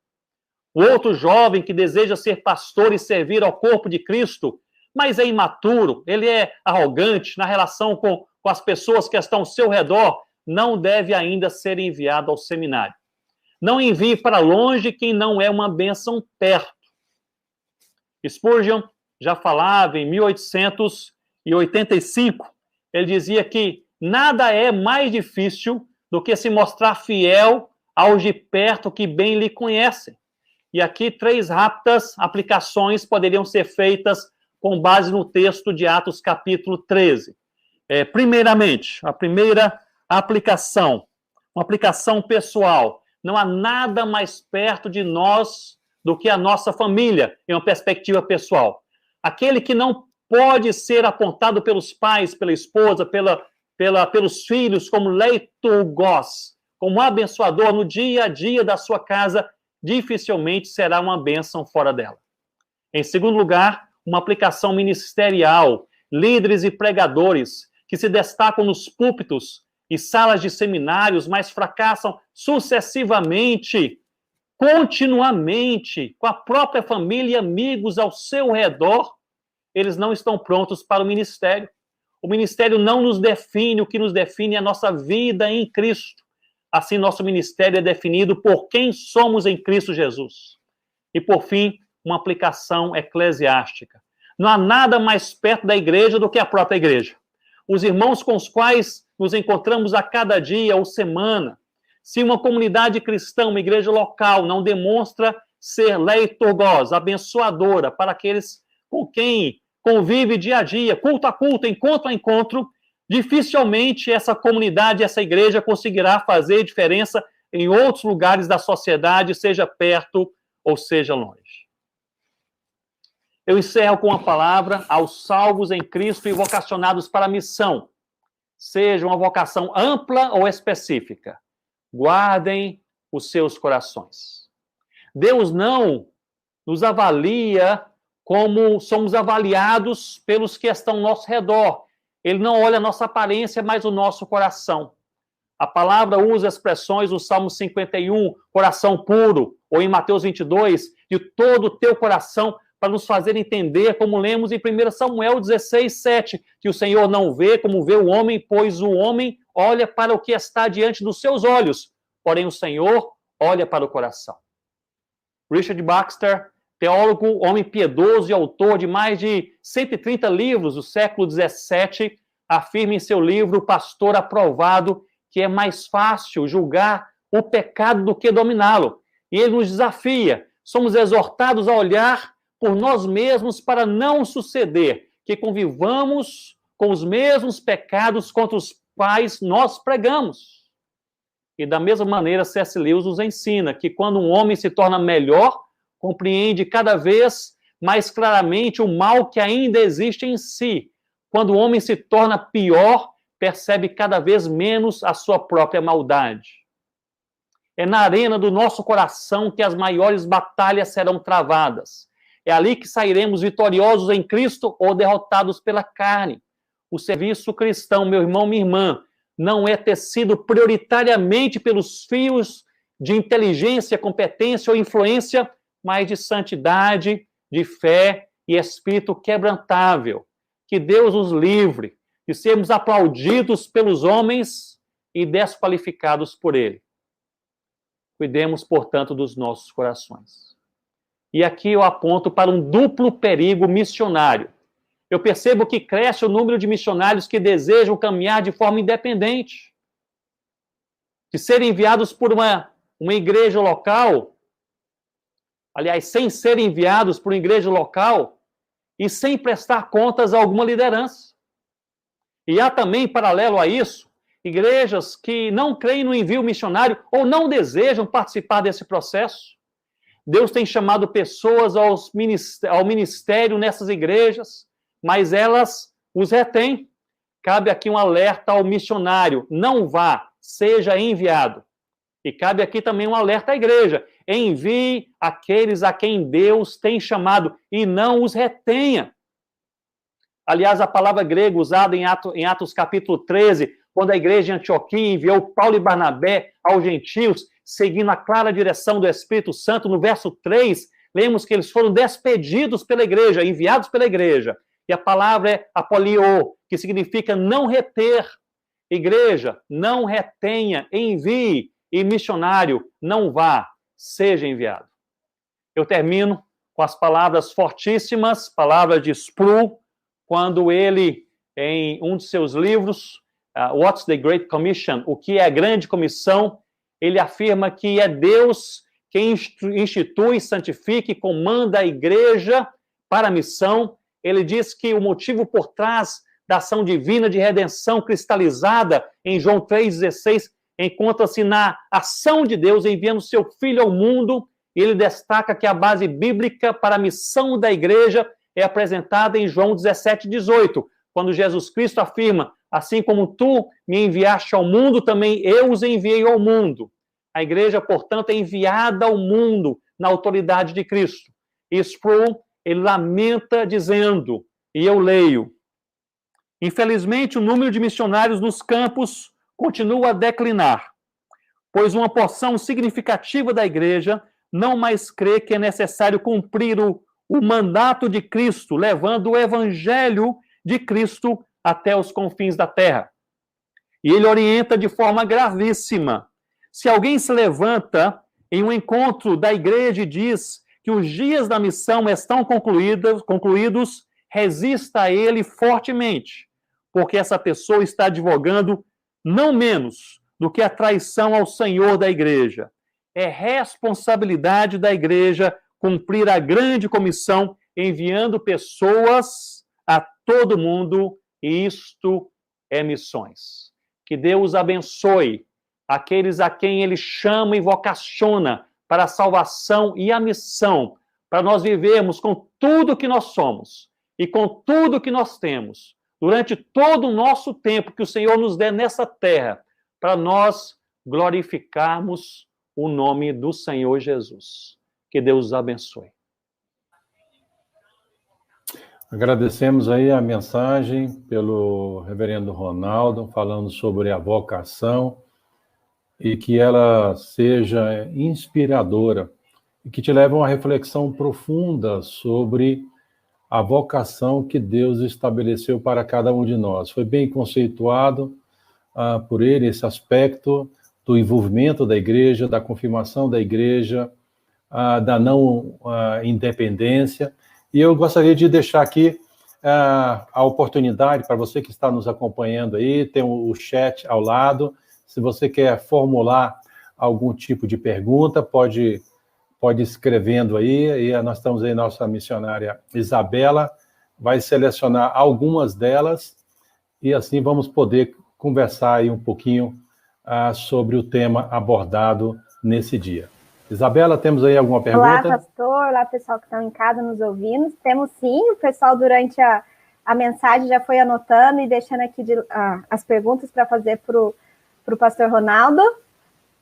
O outro jovem que deseja ser pastor e servir ao corpo de Cristo, mas é imaturo, ele é arrogante na relação com as pessoas que estão ao seu redor, não deve ainda ser enviado ao seminário. Não envie para longe quem não é uma bênção perto. Spurgeon já falava em 1885, ele dizia que nada é mais difícil do que se mostrar fiel aos de perto que bem lhe conhecem. E aqui 3 rápidas aplicações poderiam ser feitas com base no texto de Atos capítulo 13. Primeiramente, a primeira aplicação, uma aplicação pessoal. Não há nada mais perto de nós do que a nossa família, em uma perspectiva pessoal. Aquele que não pode ser apontado pelos pais, pela esposa, pelos filhos, como leiturgos, como abençoador no dia a dia da sua casa, dificilmente será uma bênção fora dela. Em segundo lugar, uma aplicação ministerial, líderes e pregadores que se destacam nos púlpitos e salas de seminários, mas fracassam sucessivamente, continuamente, com a própria família e amigos ao seu redor, eles não estão prontos para o ministério. O ministério não nos define, o que nos define é a nossa vida em Cristo. Assim, nosso ministério é definido por quem somos em Cristo Jesus. E, por fim, uma aplicação eclesiástica. Não há nada mais perto da igreja do que a própria igreja. Os irmãos com os quais nos encontramos a cada dia ou semana. Se uma comunidade cristã, uma igreja local, não demonstra ser leiturgos, abençoadora para aqueles com quem convive dia a dia, culto a culto, encontro a encontro, dificilmente essa comunidade, essa igreja conseguirá fazer diferença em outros lugares da sociedade, seja perto ou seja longe. Eu encerro com a palavra aos salvos em Cristo e vocacionados para a missão, seja uma vocação ampla ou específica. Guardem os seus corações. Deus não nos avalia como somos avaliados pelos que estão ao nosso redor. Ele não olha a nossa aparência, mas o nosso coração. A palavra usa expressões no Salmo 51, coração puro, ou em Mateus 22, de todo o teu coração, para nos fazer entender, como lemos em 1 Samuel 16, 7, que o Senhor não vê como vê o homem, pois o homem olha para o que está diante dos seus olhos, porém o Senhor olha para o coração. Richard Baxter, teólogo, homem piedoso e autor de mais de 130 livros do século 17, afirma em seu livro Pastor Aprovado que é mais fácil julgar o pecado do que dominá-lo. E ele nos desafia, somos exortados a olhar por nós mesmos para não suceder que convivamos com os mesmos pecados contra os quais nós pregamos. E da mesma maneira, C.S. Lewis nos ensina que quando um homem se torna melhor, compreende cada vez mais claramente o mal que ainda existe em si. Quando o homem se torna pior, percebe cada vez menos a sua própria maldade. É na arena do nosso coração que as maiores batalhas serão travadas. É ali que sairemos vitoriosos em Cristo ou derrotados pela carne. O serviço cristão, meu irmão, minha irmã, não é tecido prioritariamente pelos fios de inteligência, competência ou influência, mas de santidade, de fé e espírito quebrantável. Que Deus nos livre de sermos aplaudidos pelos homens e desqualificados por Ele. Cuidemos, portanto, dos nossos corações. E aqui eu aponto para um duplo perigo missionário. Eu percebo que cresce o número de missionários que desejam caminhar de forma independente, de serem enviados por uma igreja local, aliás, sem serem enviados por uma igreja local e sem prestar contas a alguma liderança. E há também, paralelo a isso, igrejas que não creem no envio missionário ou não desejam participar desse processo. Deus tem chamado pessoas ao ministério nessas igrejas, mas elas os retêm. Cabe aqui um alerta ao missionário: não vá, seja enviado. E cabe aqui também um alerta à igreja: envie aqueles a quem Deus tem chamado e não os retenha. Aliás, a palavra grega usada em Atos capítulo 13, quando a igreja de Antioquia enviou Paulo e Barnabé aos gentios, seguindo a clara direção do Espírito Santo, no verso 3, lemos que eles foram despedidos pela igreja, enviados pela igreja. E a palavra é apolio, que significa não reter. Igreja, não retenha, envie. E missionário, não vá, seja enviado. Eu termino com as palavras fortíssimas, palavras de Sproul, quando ele, em um de seus livros, What's the Great Commission? O que é a grande comissão? Ele afirma que é Deus quem institui, santifica e comanda a igreja para a missão. Ele diz que o motivo por trás da ação divina de redenção cristalizada em João 3,16 encontra-se na ação de Deus enviando seu Filho ao mundo. Ele destaca que a base bíblica para a missão da igreja é apresentada em João 17,18, quando Jesus Cristo afirma: assim como tu me enviaste ao mundo, também eu os enviei ao mundo. A igreja, portanto, é enviada ao mundo na autoridade de Cristo. E Sproul, ele lamenta dizendo, e eu leio: infelizmente, o número de missionários nos campos continua a declinar, pois uma porção significativa da igreja não mais crê que é necessário cumprir o mandato de Cristo, levando o evangelho de Cristo até os confins da terra. E ele orienta de forma gravíssima: se alguém se levanta em um encontro da igreja e diz que os dias da missão estão concluídos, resista a ele fortemente, porque essa pessoa está advogando não menos do que a traição ao Senhor da igreja. É responsabilidade da igreja cumprir a grande comissão, enviando pessoas a todo mundo, e isto é missões. Que Deus abençoe aqueles a quem Ele chama e vocaciona para a salvação e a missão, para nós vivermos com tudo que nós somos e com tudo que nós temos, durante todo o nosso tempo que o Senhor nos der nessa terra, para nós glorificarmos o nome do Senhor Jesus. Que Deus os abençoe. Agradecemos aí a mensagem pelo reverendo Ronaldo, falando sobre a vocação, e que ela seja inspiradora e que te leve a uma reflexão profunda sobre a vocação que Deus estabeleceu para cada um de nós. Foi bem conceituado por ele esse aspecto do envolvimento da igreja, da confirmação da igreja, da não independência. E eu gostaria de deixar aqui a oportunidade para você que está nos acompanhando aí, tem o chat ao lado. Se você quer formular algum tipo de pergunta, pode ir escrevendo aí. E nós estamos aí, nossa missionária Isabela vai selecionar algumas delas e assim vamos poder conversar aí um pouquinho sobre o tema abordado nesse dia. Isabela, temos aí alguma pergunta? Olá, pastor. Olá, pessoal que estão em casa nos ouvindo. Temos sim, o pessoal durante a mensagem já foi anotando e deixando aqui as perguntas para fazer para o pastor Ronaldo.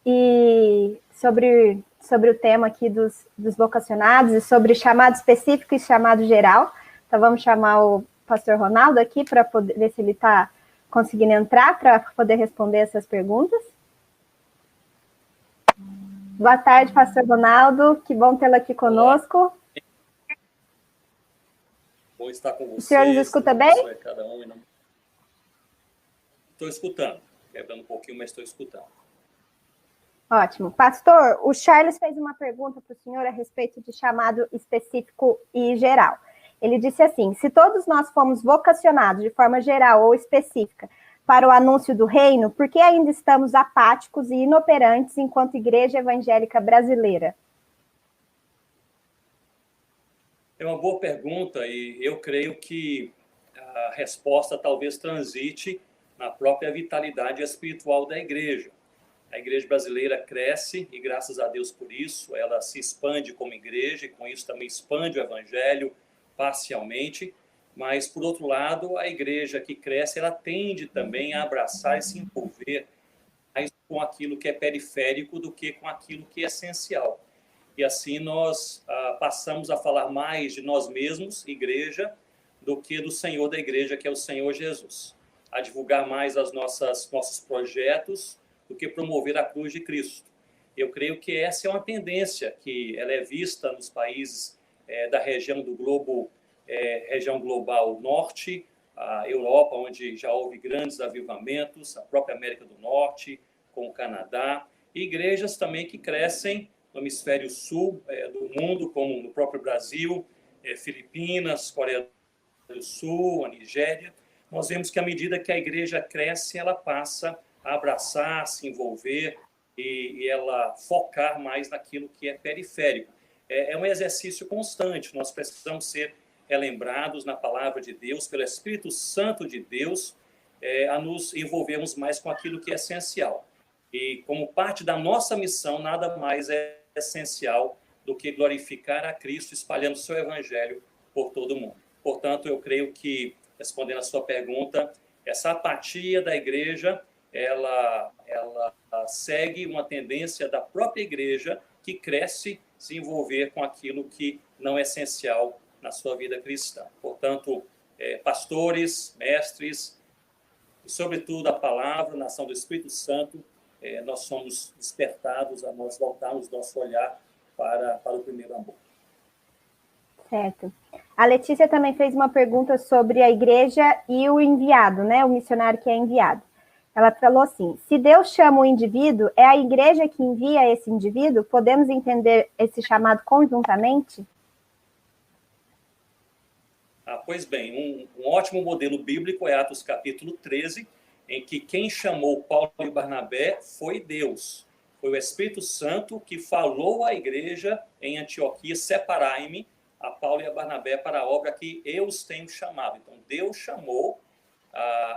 E sobre o tema aqui dos vocacionados e sobre chamado específico e chamado geral. Então vamos chamar o pastor Ronaldo aqui para poder ver se ele está conseguindo entrar para poder responder essas perguntas. Boa tarde, pastor Ronaldo. Que bom tê-lo aqui conosco. Bom estar com vocês. O senhor nos escuta bem? Estou escutando. Quebrando um pouquinho, mas estou escutando. Ótimo. Pastor, o Charles fez uma pergunta para o senhor a respeito de chamado específico e geral. Ele disse assim: se todos nós fomos vocacionados de forma geral ou específica para o anúncio do reino, por que ainda estamos apáticos e inoperantes enquanto igreja evangélica brasileira? É uma boa pergunta e eu creio que a resposta talvez transite na própria vitalidade espiritual da igreja. A igreja brasileira cresce e, graças a Deus por isso, ela se expande como igreja e, com isso, também expande o evangelho parcialmente. Mas, por outro lado, a igreja que cresce, ela tende também a abraçar e se envolver mais com aquilo que é periférico do que com aquilo que é essencial. E assim nós passamos a falar mais de nós mesmos, igreja, do que do Senhor da igreja, que é o Senhor Jesus. A divulgar mais nossos projetos do que promover a cruz de Cristo. Eu creio que essa é uma tendência que ela é vista nos países da região do globo, região global norte, a Europa, onde já houve grandes avivamentos, a própria América do Norte, com o Canadá, e igrejas também que crescem no hemisfério sul do mundo, como no próprio Brasil, Filipinas, Coreia do Sul, a Nigéria. Nós vemos que à medida que a igreja cresce, ela passa a abraçar, se envolver e ela focar mais naquilo que é periférico. É um exercício constante, nós precisamos ser relembrados na palavra de Deus, pelo Espírito Santo de Deus, a nos envolvermos mais com aquilo que é essencial. E como parte da nossa missão, nada mais é essencial do que glorificar a Cristo, espalhando o seu evangelho por todo o mundo. Portanto, eu creio que, respondendo a sua pergunta, essa apatia da igreja, ela segue uma tendência da própria igreja que cresce se envolver com aquilo que não é essencial na sua vida cristã. Portanto, pastores, mestres, e sobretudo a palavra, na ação do Espírito Santo, nós somos despertados a nós voltarmos nosso olhar para o primeiro amor. Certo. A Letícia também fez uma pergunta sobre a igreja e o enviado, né? O missionário que é enviado. Ela falou assim: se Deus chama o indivíduo, é a igreja que envia esse indivíduo? Podemos entender esse chamado conjuntamente? Pois bem, um ótimo modelo bíblico é Atos capítulo 13, em que quem chamou Paulo e Barnabé foi Deus. Foi o Espírito Santo que falou à igreja em Antioquia: separai-me a Paulo e a Barnabé para a obra que eu os tenho chamado. Então, Deus chamou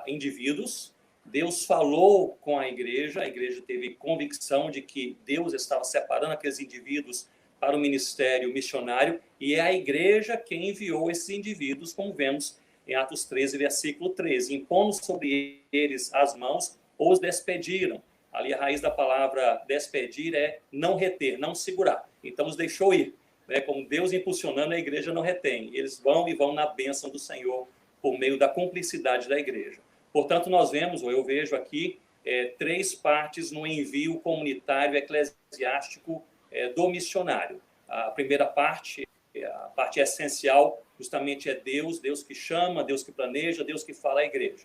indivíduos Deus falou com a igreja teve convicção de que Deus estava separando aqueles indivíduos para o ministério missionário, e é a igreja quem enviou esses indivíduos, como vemos em Atos 13, versículo 13, impondo sobre eles as mãos, os despediram. Ali a raiz da palavra despedir é não reter, não segurar. Então os deixou ir, né? Como Deus impulsionando, a igreja não retém. Eles vão na bênção do Senhor por meio da cumplicidade da igreja. Portanto, nós vemos, ou eu vejo aqui, 3 partes no envio comunitário eclesiástico do missionário. A primeira parte, a parte essencial, justamente é Deus que chama, Deus que planeja, Deus que fala à igreja.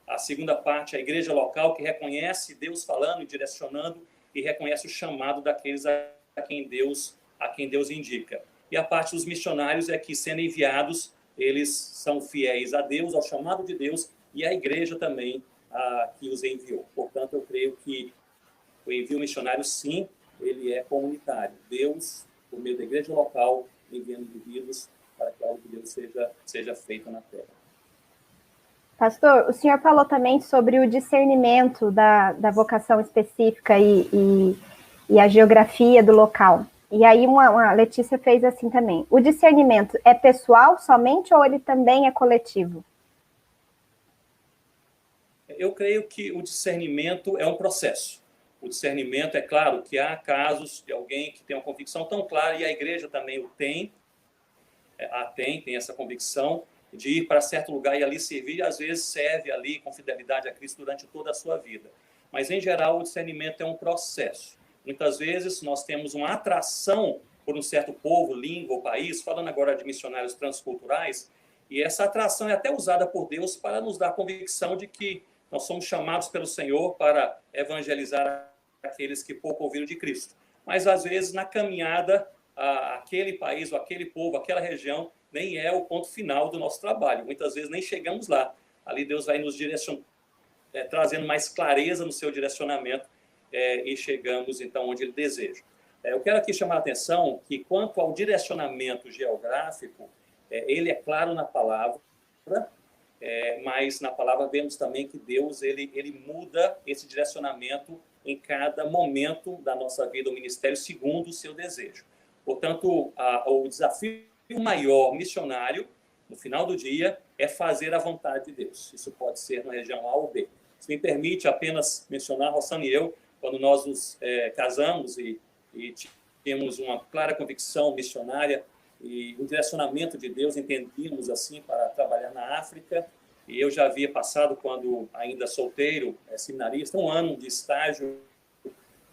A segunda parte, a igreja local, que reconhece Deus falando e direcionando e reconhece o chamado daqueles a quem Deus indica. E a parte dos missionários é que, sendo enviados, eles são fiéis a Deus, ao chamado de Deus, e a igreja também que os enviou. Portanto, eu creio que o envio missionário, sim, ele é comunitário. Deus, por meio da igreja local, enviando indivíduos para que a obra de Deus seja feita na terra. Pastor, o senhor falou também sobre o discernimento da vocação específica e a geografia do local. E aí a Letícia fez assim também. O discernimento é pessoal somente ou ele também é coletivo? Eu creio que o discernimento é um processo. O discernimento, é claro que há casos de alguém que tem uma convicção tão clara, e a igreja também o tem, tem essa convicção de ir para certo lugar e ali servir, e às vezes serve ali com fidelidade a Cristo durante toda a sua vida. Mas, em geral, o discernimento é um processo. Muitas vezes nós temos uma atração por um certo povo, língua ou país, falando agora de missionários transculturais, e essa atração é até usada por Deus para nos dar a convicção de que nós somos chamados pelo Senhor para evangelizar aqueles que pouco ouviram de Cristo. Mas, às vezes, na caminhada, aquele país, ou aquele povo, aquela região, nem é o ponto final do nosso trabalho. Muitas vezes nem chegamos lá. Ali Deus vai nos direcionando, trazendo mais clareza no seu direcionamento, e chegamos, então, onde Ele deseja. Eu quero aqui chamar a atenção que, quanto ao direcionamento geográfico, ele é claro na palavra, mas na palavra vemos também que Deus ele muda esse direcionamento em cada momento da nossa vida, o ministério, segundo o seu desejo. Portanto, o desafio maior missionário, no final do dia, é fazer a vontade de Deus. Isso pode ser na região A ou B. Se me permite apenas mencionar, Rossana e eu, quando nós nos casamos e tínhamos uma clara convicção missionária e um direcionamento de Deus, entendíamos assim para trabalhar na África, e eu já havia passado, quando ainda solteiro, seminarista, 1 ano de estágio,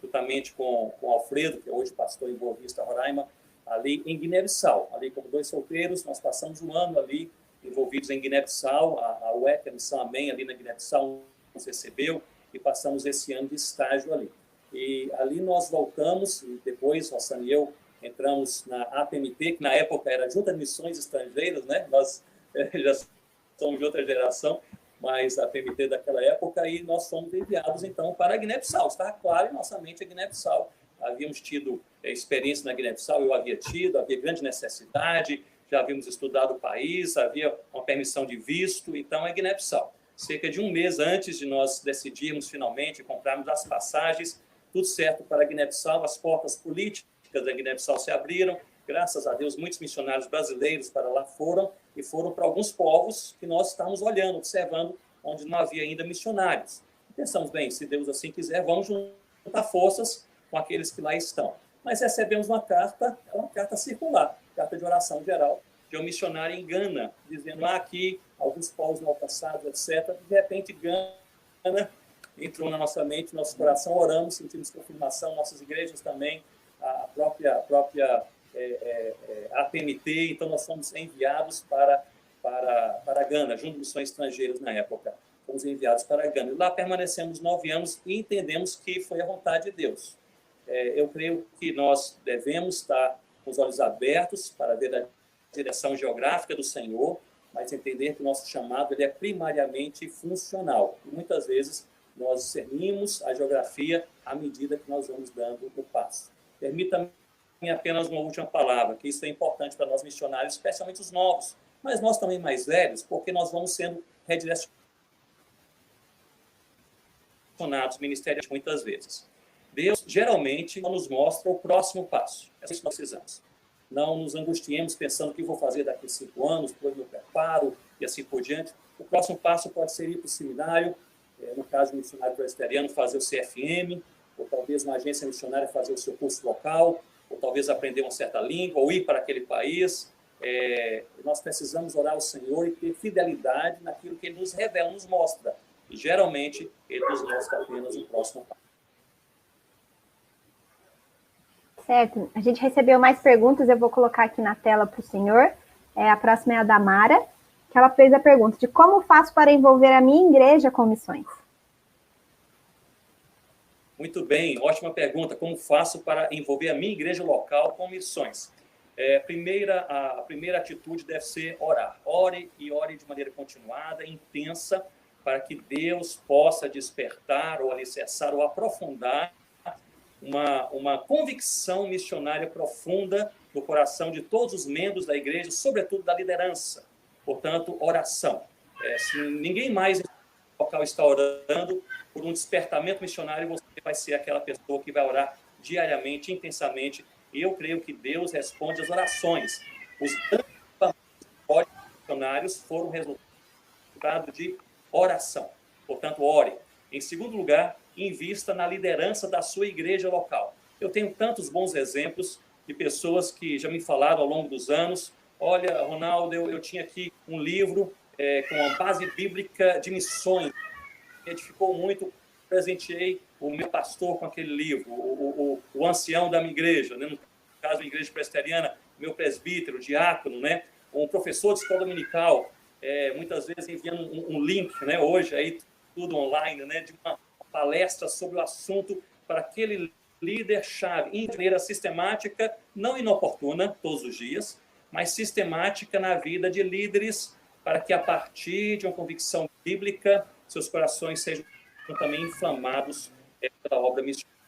juntamente com Alfredo, que é hoje pastor em Boa Vista, Roraima, ali em Guiné-Bissau. Ali, como 2 solteiros, nós passamos 1 ano ali, envolvidos em Guiné-Bissau, a UEC, a Missão Amém, ali na Guiné-Bissau, nos recebeu, e passamos esse ano de estágio ali. E ali nós voltamos, e depois, Rossana e eu, entramos na APMT, que na época era Junta de Missões Estrangeiras, né? Nós já somos de outra geração, mas a APMT daquela época, e nós fomos enviados, então, para a Guiné-Bissau. Estava claro em nossa mente a Guiné-Bissau. Havíamos tido experiência na Guiné-Bissau, eu havia tido, havia grande necessidade, já havíamos estudado o país, havia uma permissão de visto, então é Guiné-Bissau. Cerca de 1 mês antes de nós decidirmos finalmente, comprarmos as passagens, tudo certo para a Guiné-Bissau, as portas políticas da Guiné-Bissau se abriram, graças a Deus, muitos missionários brasileiros para lá foram, e foram para alguns povos que nós estávamos olhando, observando, onde não havia ainda missionários. Pensamos, bem, se Deus assim quiser, vamos juntar forças com aqueles que lá estão. Mas recebemos uma carta circular, carta de oração geral, de um missionário em Gana, dizendo aqui, alguns povos não alcançados, etc. De repente, Gana entrou na nossa mente, nosso coração, oramos, sentimos confirmação, nossas igrejas também, a própria APMT, então nós fomos enviados para Gana, junto de missões estrangeiras na época. Fomos enviados para Gana. E lá permanecemos 9 anos e entendemos que foi a vontade de Deus. Eu creio que nós devemos estar com os olhos abertos para ver a direção geográfica do Senhor, mas entender que o nosso chamado ele é primariamente funcional. E muitas vezes nós discernimos a geografia à medida que nós vamos dando o passo. Permita-me apenas uma última palavra, que isso é importante para nós missionários, especialmente os novos, mas nós também mais velhos, porque nós vamos sendo redirecionados direcionados ministerialmente muitas vezes. Deus geralmente nos mostra o próximo passo. É isso que nós precisamos. Não nos angustiemos pensando o que vou fazer daqui a 5 anos, depois eu preparo e assim por diante. O próximo passo pode ser ir para o seminário, no caso do missionário presbiteriano, fazer o CFM, ou talvez na agência missionária fazer o seu curso local, ou talvez aprender uma certa língua, ou ir para aquele país. Nós precisamos orar ao Senhor e ter fidelidade naquilo que Ele nos revela, nos mostra. E geralmente Ele nos mostra apenas o próximo passo. Certo. A gente recebeu mais perguntas, eu vou colocar aqui na tela para o senhor. A próxima é a da Mara, que ela fez a pergunta de como faço para envolver a minha igreja com missões. Muito bem, ótima pergunta. Como faço para envolver a minha igreja local com missões? A primeira atitude deve ser orar. Ore e ore de maneira continuada, intensa, para que Deus possa despertar ou alicerçar ou aprofundar uma convicção missionária profunda no coração de todos os membros da igreja, sobretudo da liderança. Portanto, oração. Se ninguém mais no local está orando por um despertamento missionário, você vai ser aquela pessoa que vai orar diariamente, intensamente. E eu creio que Deus responde às orações. Os grandes missionários foram resultado de oração. Portanto, ore. Em segundo lugar, invista na liderança da sua igreja local. Eu tenho tantos bons exemplos de pessoas que já me falaram ao longo dos anos. Olha, Ronaldo, eu tinha aqui um livro com a base bíblica de missões. Me edificou muito. Presenteei o meu pastor com aquele livro, o ancião da minha igreja, né? No caso, a igreja presbiteriana, meu presbítero, diácono, né? Um professor de escola dominical, muitas vezes enviando um link, né? Hoje, aí, tudo online, né? De uma palestra sobre o assunto para aquele líder-chave, de maneira sistemática, não inoportuna, todos os dias, mas sistemática na vida de líderes, para que, a partir de uma convicção bíblica, seus corações sejam também inflamados pela obra missionária.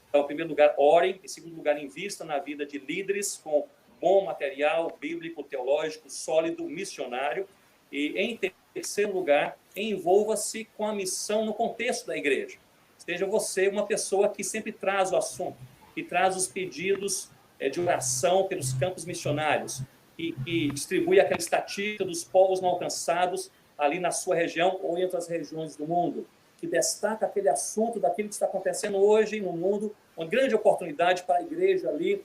Então, em primeiro lugar, ore. Em segundo lugar, invista na vida de líderes com bom material bíblico, teológico, sólido, missionário. E, em terceiro lugar, envolva-se com a missão no contexto da igreja. Seja você uma pessoa que sempre traz o assunto, que traz os pedidos de oração pelos campos missionários, que distribui aquela estatística dos povos não alcançados ali na sua região ou em outras regiões do mundo, que destaca aquele assunto daquilo que está acontecendo hoje no mundo, uma grande oportunidade para a igreja ali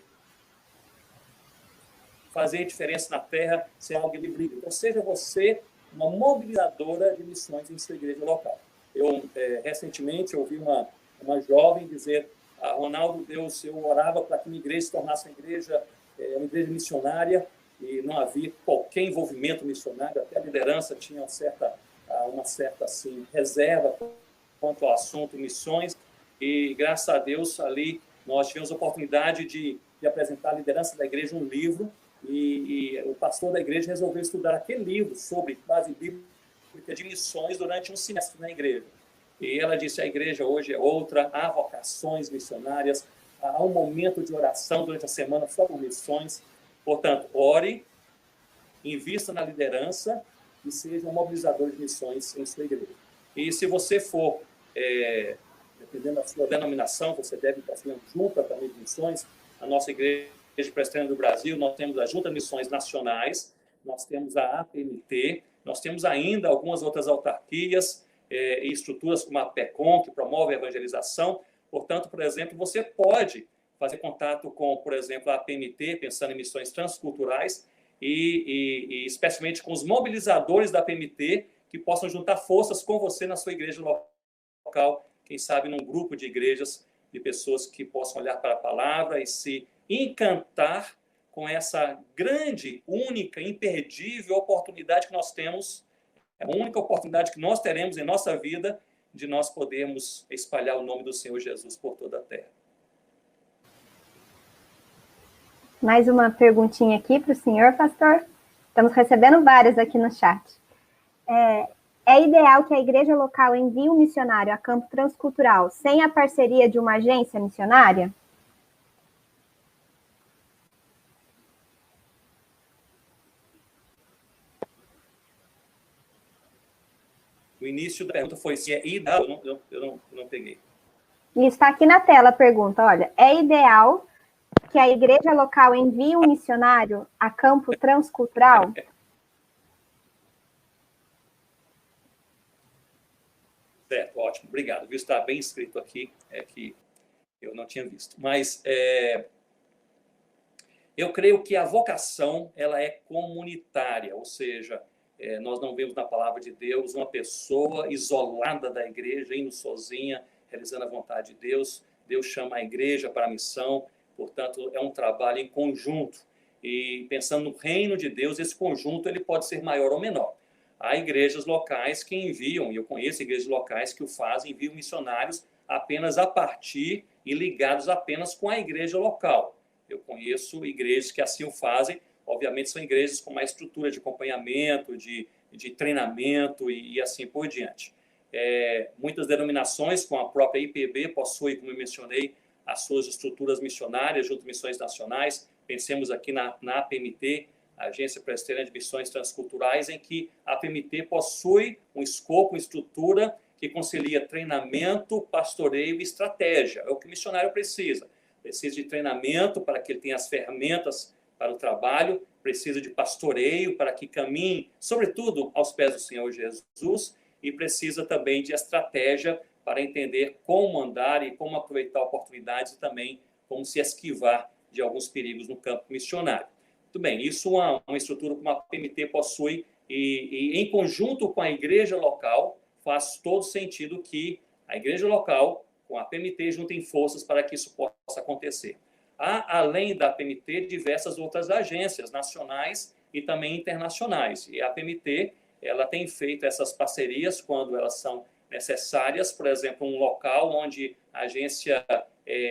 fazer diferença na terra, ser algo de brilho. Então, seja você uma mobilizadora de missões em sua igreja local. Eu, recentemente, ouvi uma jovem dizer: Ronaldo, eu orava para que minha igreja se tornasse uma igreja missionária, e não havia qualquer envolvimento missionário, até a liderança tinha uma certa assim, reserva quanto ao assunto missões, e graças a Deus ali nós tivemos a oportunidade de apresentar à liderança da igreja um livro, e o pastor da igreja resolveu estudar aquele livro sobre base bíblica de missões durante um semestre na igreja. E ela disse: a igreja hoje é outra, há vocações missionárias, há um momento de oração durante a semana só por missões. Portanto, ore, invista na liderança e seja um mobilizador de missões em sua igreja. E se você for, dependendo da sua denominação, você deve estar sendo junta também de missões. A nossa igreja presbiteriana do Brasil, nós temos a Junta de Missões Nacionais, nós temos a APMT, nós temos ainda algumas outras autarquias e estruturas como a PECOM, que promove a evangelização. Portanto, por exemplo, você pode fazer contato com, por exemplo, a APMT, pensando em missões transculturais, e especialmente com os mobilizadores da APMT, que possam juntar forças com você na sua igreja local, quem sabe num grupo de igrejas, de pessoas que possam olhar para a palavra e se encantar com essa grande, única, imperdível oportunidade que nós temos, é a única oportunidade que nós teremos em nossa vida de nós podermos espalhar o nome do Senhor Jesus por toda a terra. Mais uma perguntinha aqui para o senhor, pastor. Estamos recebendo várias aqui no chat. É ideal que a igreja local envie um missionário a campo transcultural sem a parceria de uma agência missionária? O início da pergunta foi se é ideal. Eu não peguei. E está aqui na tela a pergunta, olha, é ideal que a igreja local envie um missionário a campo transcultural? Certo, ótimo, obrigado. Viu, está bem escrito aqui, é que eu não tinha visto. Mas eu creio que a vocação ela é comunitária, ou seja, nós não vemos na palavra de Deus uma pessoa isolada da igreja, indo sozinha, realizando a vontade de Deus. Deus chama a igreja para a missão, portanto, é um trabalho em conjunto. E pensando no reino de Deus, esse conjunto ele pode ser maior ou menor. Há igrejas locais que enviam, e eu conheço igrejas locais que o fazem, enviam missionários apenas a partir e ligados apenas com a igreja local. Eu conheço igrejas que assim o fazem, obviamente são igrejas com mais estrutura de acompanhamento, de treinamento e assim por diante. Muitas denominações, com a própria IPB, possuem, como eu mencionei, as suas estruturas missionárias junto às missões nacionais. Pensemos aqui na APMT, a Agência Presbiteriana de Missões Transculturais, em que a APMT possui um escopo, uma estrutura que concilia treinamento, pastoreio e estratégia. É o que o missionário precisa. Precisa de treinamento para que ele tenha as ferramentas para o trabalho, precisa de pastoreio para que caminhe, sobretudo, aos pés do Senhor Jesus, e precisa também de estratégia para entender como andar e como aproveitar oportunidades e também como se esquivar de alguns perigos no campo missionário. Muito bem, isso é uma estrutura como a PMT possui e em conjunto com a igreja local, faz todo sentido que a igreja local, com a PMT, juntem forças para que isso possa acontecer. Há, além da PMT, diversas outras agências nacionais e também internacionais. E a PMT ela tem feito essas parcerias quando elas são necessárias. Por exemplo, um local onde a agência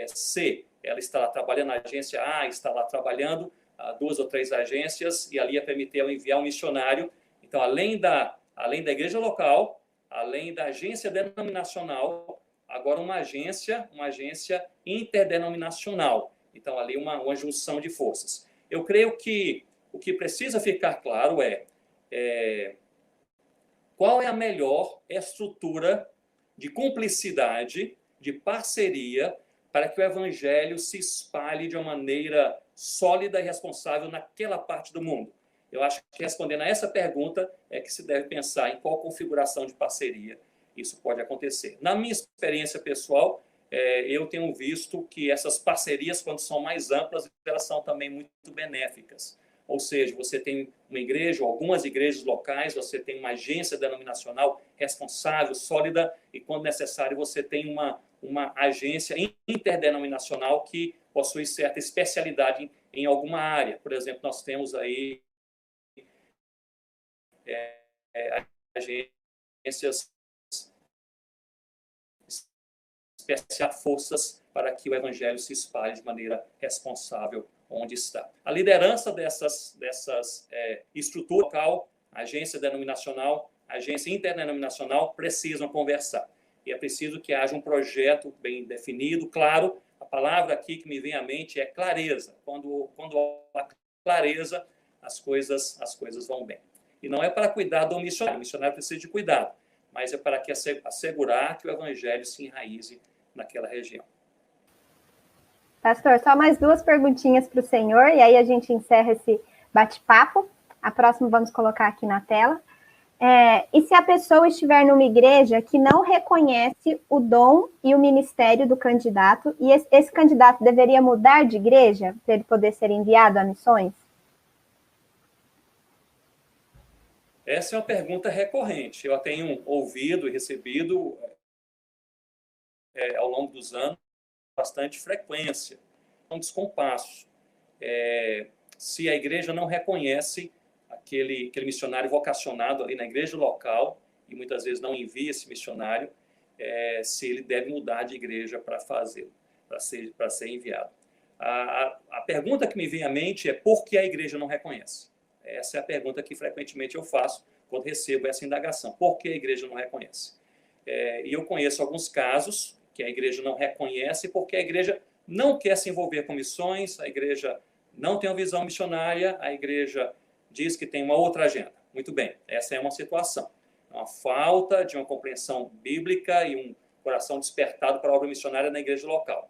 C ela está lá trabalhando, a agência A está lá trabalhando, 2 ou 3 agências, e ali a PMT vai enviar um missionário. Então, além da igreja local, além da agência denominacional, agora uma agência interdenominacional. Então, ali uma junção de forças. Eu creio que o que precisa ficar claro qual é a melhor estrutura de cumplicidade, de parceria, para que o evangelho se espalhe de uma maneira sólida e responsável naquela parte do mundo. Eu acho que respondendo a essa pergunta é que se deve pensar em qual configuração de parceria isso pode acontecer. Na minha experiência pessoal, eu tenho visto que essas parcerias, quando são mais amplas, elas são também muito benéficas. Ou seja, você tem uma igreja, ou algumas igrejas locais, você tem uma agência denominacional responsável, sólida, e, quando necessário, você tem uma agência interdenominacional que possui certa especialidade em alguma área. Por exemplo, nós temos aí agências especiais, forças para que o evangelho se espalhe de maneira responsável onde está. A liderança dessas estruturas local, agência denominacional, agência interdenominacional, precisam conversar. E é preciso que haja um projeto bem definido, claro. A palavra aqui que me vem à mente é clareza. Quando há clareza, as coisas vão bem. E não é para cuidar do missionário. O missionário precisa de cuidado, mas é para que assegurar que o evangelho se enraize naquela região. Pastor, só mais 2 perguntinhas para o senhor, e aí a gente encerra esse bate-papo. A próxima vamos colocar aqui na tela. E se a pessoa estiver numa igreja que não reconhece o dom e o ministério do candidato, e esse candidato deveria mudar de igreja para ele poder ser enviado a missões? Essa é uma pergunta recorrente. Eu a tenho ouvido e recebido ao longo dos anos bastante frequência. Um descompasso. Se a igreja não reconhece aquele missionário vocacionado ali na igreja local, e muitas vezes não envia esse missionário, se ele deve mudar de igreja para fazê-lo, para ser enviado. A pergunta que me vem à mente é: por que a igreja não reconhece? Essa é a pergunta que frequentemente eu faço quando recebo essa indagação. Por que a igreja não reconhece? E eu conheço alguns casos que a igreja não reconhece porque a igreja não quer se envolver com missões, a igreja não tem uma visão missionária, a igreja diz que tem uma outra agenda. Muito bem, essa é uma situação. uma falta de uma compreensão bíblica e um coração despertado para a obra missionária na igreja local.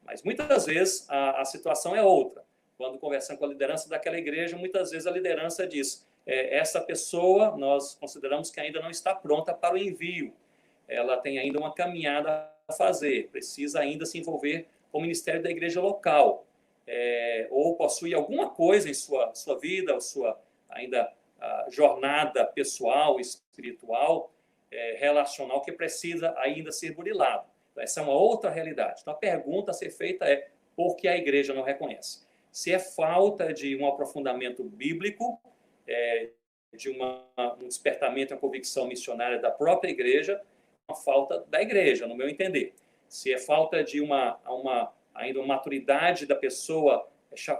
Mas muitas vezes a situação é outra. Quando conversando com a liderança daquela igreja, muitas vezes a liderança diz: essa pessoa nós consideramos que ainda não está pronta para o envio. Ela tem ainda uma caminhada a fazer, precisa ainda se envolver com o ministério da igreja local, ou possui alguma coisa em sua vida, sua ainda jornada pessoal, espiritual, relacional, que precisa ainda ser burilado. Então, essa é uma outra realidade. Então, a pergunta a ser feita é: por que a igreja não reconhece? Se é falta de um aprofundamento bíblico, de um despertamento, uma convicção missionária da própria igreja, uma falta da igreja, no meu entender. Se é falta de ainda uma maturidade da pessoa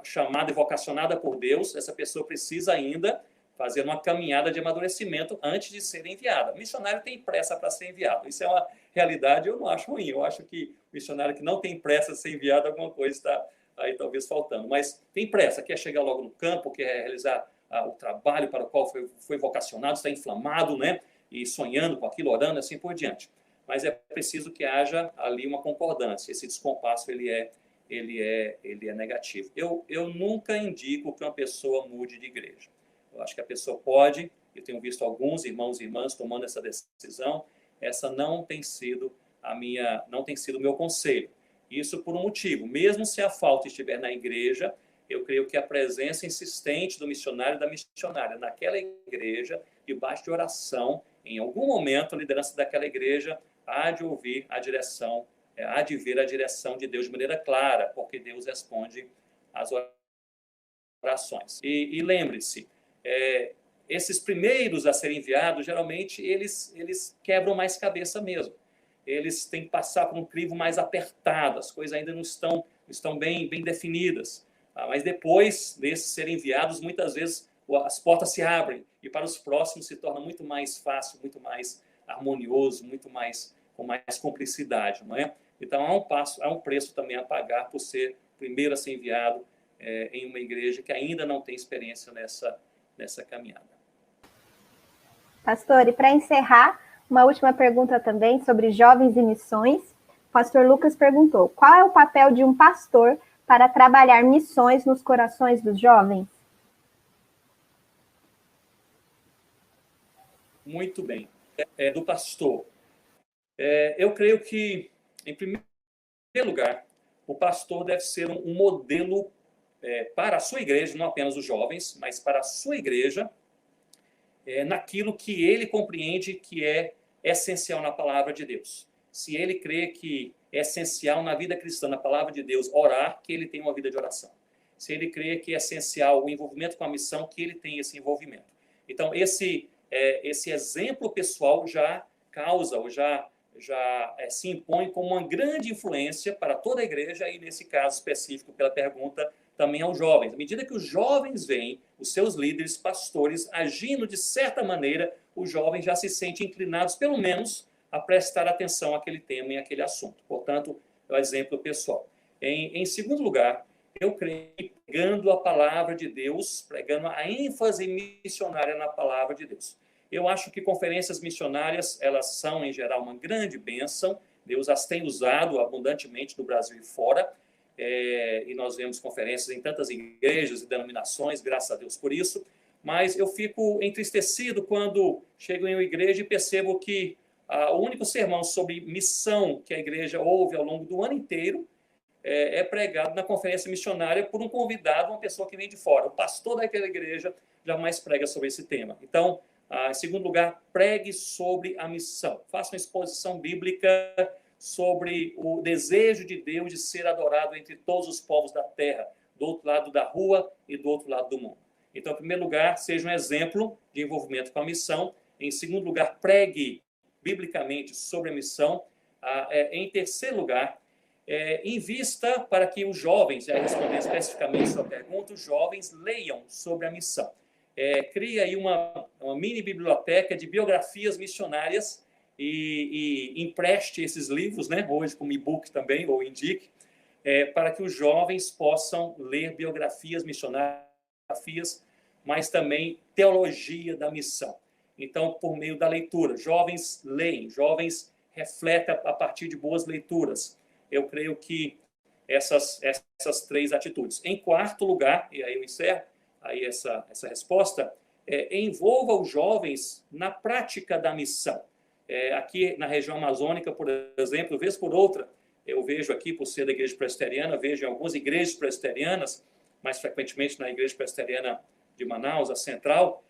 chamada e vocacionada por Deus, essa pessoa precisa ainda fazer uma caminhada de amadurecimento antes de ser enviada. O missionário tem pressa para ser enviado. Isso é uma realidade, eu não acho ruim. Eu acho que o missionário que não tem pressa de ser enviado, alguma coisa está aí talvez faltando. Mas tem pressa, quer chegar logo no campo, quer realizar o trabalho para o qual foi vocacionado, está inflamado, né? E sonhando com aquilo, orando, assim por diante. Mas é preciso que haja ali uma concordância. Esse descompasso, ele é negativo. Eu nunca indico que uma pessoa mude de igreja. Eu acho que a pessoa pode, eu tenho visto alguns irmãos e irmãs tomando essa decisão, essa não tem sido o meu conselho. Isso por um motivo: mesmo se a falta estiver na igreja, eu creio que a presença insistente do missionário e da missionária naquela igreja, debaixo de oração, em algum momento a liderança daquela igreja há de ouvir a direção, há de ver a direção de Deus de maneira clara, porque Deus responde às orações. E lembre-se, esses primeiros a serem enviados, geralmente, eles quebram mais cabeça mesmo. Eles têm que passar por um crivo mais apertado, as coisas ainda não estão bem definidas. Mas depois desses serem enviados, muitas vezes as portas se abrem e para os próximos se torna muito mais fácil, muito mais harmonioso, com mais cumplicidade, não é? Então há um preço também a pagar por ser primeiro a ser enviado em uma igreja que ainda não tem experiência nessa caminhada. Pastor, e para encerrar, uma última pergunta também sobre jovens e missões. O pastor Lucas perguntou: qual é o papel de um pastor para trabalhar missões nos corações dos jovens? Muito bem. Do pastor. Eu creio que, em primeiro lugar, o pastor deve ser um modelo para a sua igreja, não apenas os jovens, mas para a sua igreja, naquilo que ele compreende que é essencial na palavra de Deus. Se ele crê que é essencial na vida cristã, na palavra de Deus, orar, que ele tenha uma vida de oração. Se ele crê que é essencial o envolvimento com a missão, que ele tenha esse envolvimento. Então, esse exemplo pessoal já causa, ou já se impõe como uma grande influência para toda a igreja, e nesse caso específico, pela pergunta, também aos jovens. À medida que os jovens veem os seus líderes, pastores, agindo de certa maneira, os jovens já se sentem inclinados, pelo menos, a prestar atenção àquele tema e àquele assunto. Portanto, é o exemplo pessoal. Em segundo lugar, eu creio que pregando a palavra de Deus, pregando a ênfase missionária na palavra de Deus. Eu acho que conferências missionárias, elas são, em geral, uma grande bênção. Deus as tem usado abundantemente no Brasil e fora. E nós vemos conferências em tantas igrejas e denominações, graças a Deus por isso. Mas eu fico entristecido quando chego em uma igreja e percebo que o único sermão sobre missão que a igreja ouve ao longo do ano inteiro é pregado na conferência missionária por um convidado, uma pessoa que vem de fora. O pastor daquela igreja jamais prega sobre esse tema. Então, em segundo lugar, pregue sobre a missão. Faça uma exposição bíblica sobre o desejo de Deus de ser adorado entre todos os povos da terra, do outro lado da rua e do outro lado do mundo. Então, em primeiro lugar, seja um exemplo de envolvimento com a missão. Em segundo lugar, pregue biblicamente sobre a missão. Em terceiro lugar, invista para que os jovens, já respondendo especificamente a sua pergunta, os jovens leiam sobre a missão. Cria aí uma mini biblioteca de biografias missionárias e empreste esses livros, né, hoje como e-book também, ou indique, para que os jovens possam ler biografias missionárias, mas também teologia da missão. Então, por meio da leitura, jovens leem, jovens refletem a partir de boas leituras. Eu creio que essas 3 atitudes. Em quarto lugar, e aí eu encerro aí essa resposta, envolva os jovens na prática da missão. Aqui na região amazônica, por exemplo, vez por outra, eu vejo aqui, por ser da igreja presbiteriana, vejo em algumas igrejas presbiterianas, mais frequentemente na igreja presbiteriana de Manaus, a central,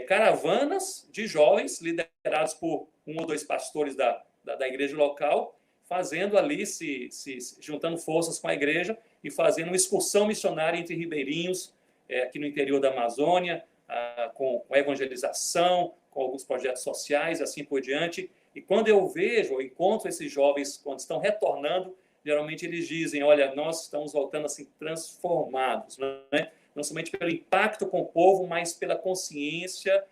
caravanas de jovens liderados por 1 ou 2 pastores da igreja local, fazendo ali, se juntando forças com a igreja e fazendo uma excursão missionária entre ribeirinhos, aqui no interior da Amazônia, com evangelização, com alguns projetos sociais, assim por diante. E quando eu vejo, eu encontro esses jovens, quando estão retornando, geralmente eles dizem, olha, nós estamos voltando assim transformados, né? Não somente pelo impacto com o povo, mas pela consciência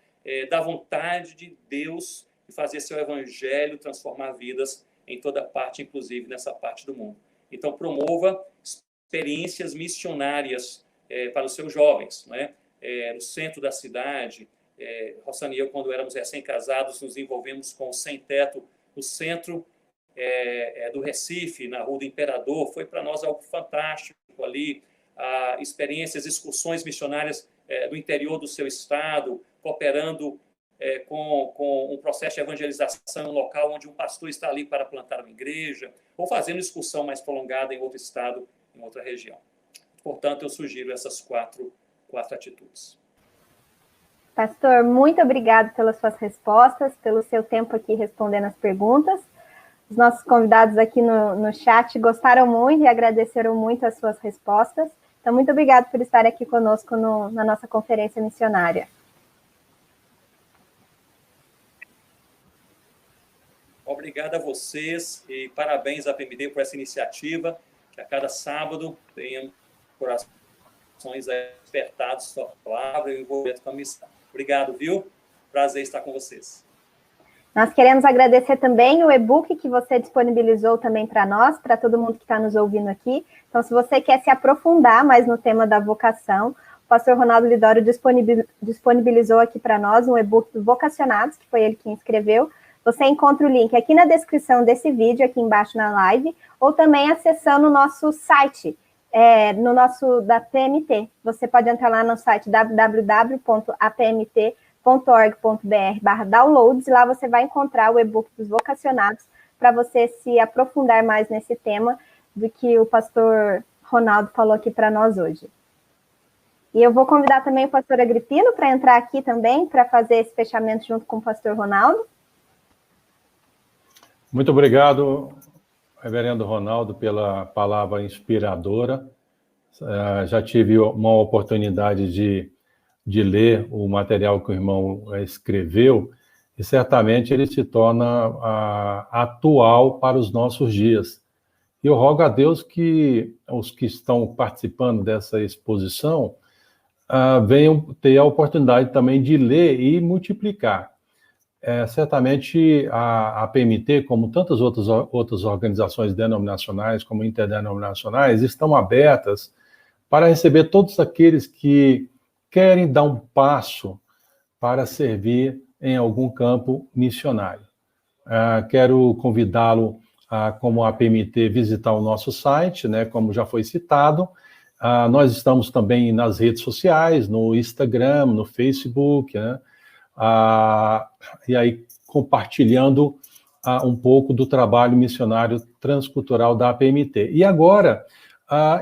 da vontade de Deus de fazer seu evangelho transformar vidas em toda parte, inclusive nessa parte do mundo. Então, promova experiências missionárias para os seus jovens, né? No centro da cidade. Rossana e eu, quando éramos recém-casados, nos envolvemos com o Sem Teto no centro do Recife, na Rua do Imperador. Foi para nós algo fantástico ali. Experiências, excursões missionárias do interior do seu estado, cooperando com um processo de evangelização local, onde um pastor está ali para plantar uma igreja, ou fazendo excursão mais prolongada em outro estado, em outra região. Portanto, eu sugiro essas quatro atitudes. Pastor, muito obrigado pelas suas respostas, pelo seu tempo aqui respondendo as perguntas. Os nossos convidados aqui no chat gostaram muito e agradeceram muito as suas respostas. Então, muito obrigado por estar aqui conosco na nossa conferência missionária. Obrigado a vocês e parabéns à PMT por essa iniciativa, que a cada sábado tenham corações despertados sua palavra e o envolvimento com a missão. Obrigado, viu? Prazer estar com vocês. Nós queremos agradecer também o e-book que você disponibilizou também para nós, para todo mundo que está nos ouvindo aqui. Então, se você quer se aprofundar mais no tema da vocação, o pastor Ronaldo Lidório disponibilizou aqui para nós um e-book do Vocacionados, que foi ele quem escreveu. Você encontra o link aqui na descrição desse vídeo, aqui embaixo na live, ou também acessando o nosso site, no nosso da PMT. Você pode entrar lá no site www.apmt.org.br/downloads, e lá você vai encontrar o e-book dos Vocacionados, para você se aprofundar mais nesse tema do que o pastor Ronaldo falou aqui para nós hoje. E eu vou convidar também o pastor Agripino para entrar aqui também, para fazer esse fechamento junto com o pastor Ronaldo. Muito obrigado, reverendo Ronaldo, pela palavra inspiradora. Já tive uma oportunidade de ler o material que o irmão escreveu, e certamente ele se torna atual para os nossos dias. E eu rogo a Deus que os que estão participando dessa exposição venham ter a oportunidade também de ler e multiplicar. Certamente a PMT, como tantas outras organizações denominacionais, como interdenominacionais, estão abertas para receber todos aqueles que querem dar um passo para servir em algum campo missionário. Quero convidá-lo, como a PMT, visitar o nosso site, né, como já foi citado. Nós estamos também nas redes sociais, no Instagram, no Facebook, né? E aí compartilhando um pouco do trabalho missionário transcultural da PMT. E agora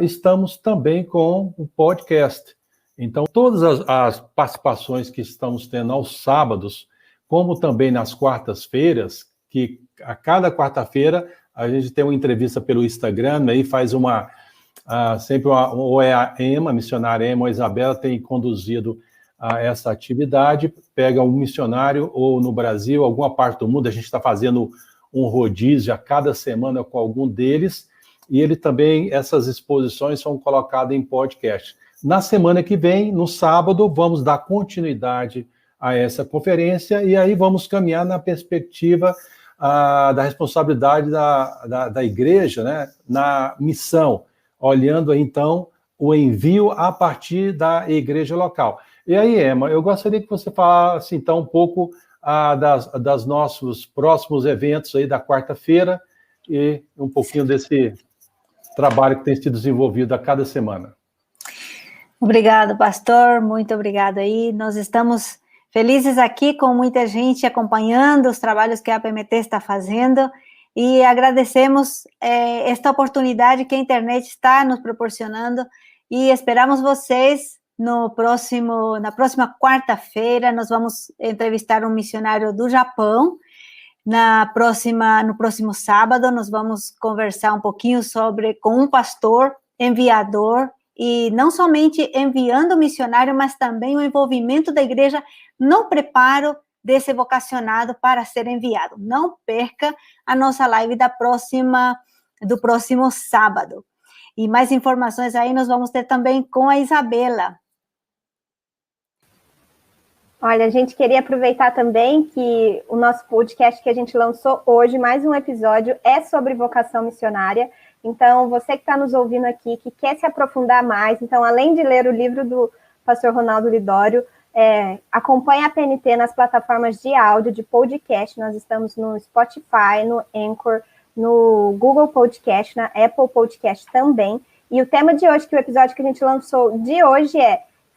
estamos também com o podcast. Então, todas as participações que estamos tendo aos sábados, como também nas quartas-feiras, que a cada quarta-feira a gente tem uma entrevista pelo Instagram, aí faz sempre ou é a Emma, a missionária Emma ou a Isabela, tem conduzido essa atividade, pega um missionário, ou no Brasil, alguma parte do mundo, a gente está fazendo um rodízio a cada semana com algum deles, e ele também, essas exposições são colocadas em podcast. Na semana que vem, no sábado, vamos dar continuidade a essa conferência, e aí vamos caminhar na perspectiva da responsabilidade da igreja, né, na missão, olhando então o envio a partir da igreja local. E aí, Emma, eu gostaria que você falasse, então, um pouco das nossos próximos eventos aí da quarta-feira e um pouquinho desse trabalho que tem sido desenvolvido a cada semana. Obrigado, pastor, muito obrigado aí. Nós estamos felizes aqui com muita gente acompanhando os trabalhos que a APMT está fazendo e agradecemos esta oportunidade que a internet está nos proporcionando e esperamos vocês na próxima quarta-feira. Nós vamos entrevistar um missionário do Japão. No próximo sábado, nós vamos conversar um pouquinho com um pastor enviador, e não somente enviando o missionário, mas também o envolvimento da igreja no preparo desse vocacionado para ser enviado. Não perca a nossa live do próximo sábado. E mais informações aí nós vamos ter também com a Isabela. Olha, a gente queria aproveitar também que o nosso podcast que a gente lançou hoje, mais um episódio, é sobre vocação missionária. Então, você que está nos ouvindo aqui, que quer se aprofundar mais, então, além de ler o livro do pastor Ronaldo Lidório, acompanhe a PNT nas plataformas de áudio, de podcast. Nós estamos no Spotify, no Anchor, no Google Podcast, na Apple Podcast também. E o tema de hoje, que o episódio que a gente lançou de hoje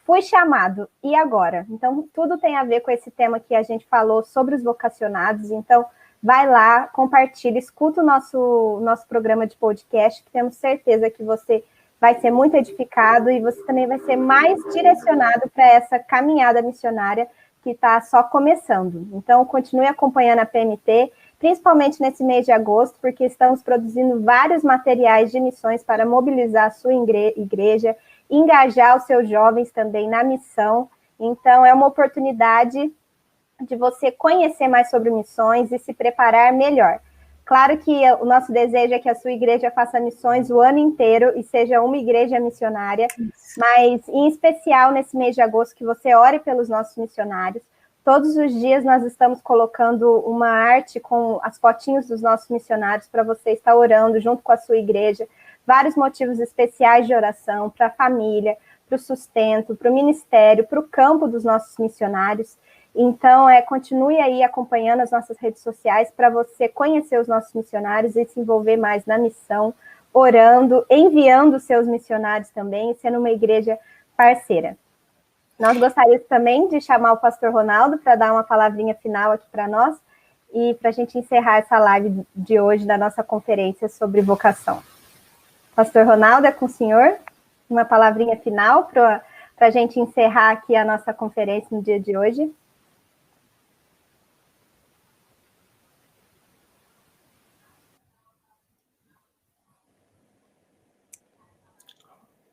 Fui chamado, e agora? Então, tudo tem a ver com esse tema que a gente falou sobre os vocacionados. Então, vai lá, compartilha, escuta o nosso programa de podcast, que temos certeza que você vai ser muito edificado e você também vai ser mais direcionado para essa caminhada missionária que está só começando. Então, continue acompanhando a PNT, principalmente nesse mês de agosto, porque estamos produzindo vários materiais de missões para mobilizar a sua igreja, engajar os seus jovens também na missão. Então, é uma oportunidade de você conhecer mais sobre missões e se preparar melhor. Claro que o nosso desejo é que a sua igreja faça missões o ano inteiro e seja uma igreja missionária, mas em especial nesse mês de agosto, que você ore pelos nossos missionários. Todos os dias nós estamos colocando uma arte com as fotinhos dos nossos missionários para você estar orando junto com a sua igreja. Vários motivos especiais de oração para a família, para o sustento, para o ministério, para o campo dos nossos missionários. Então, continue aí acompanhando as nossas redes sociais para você conhecer os nossos missionários e se envolver mais na missão, orando, enviando os seus missionários também, sendo uma igreja parceira. Nós gostaríamos também de chamar o pastor Ronaldo para dar uma palavrinha final aqui para nós e para a gente encerrar essa live de hoje da nossa conferência sobre vocação. Pastor Ronaldo, é com o senhor, uma palavrinha final para a gente encerrar aqui a nossa conferência no dia de hoje.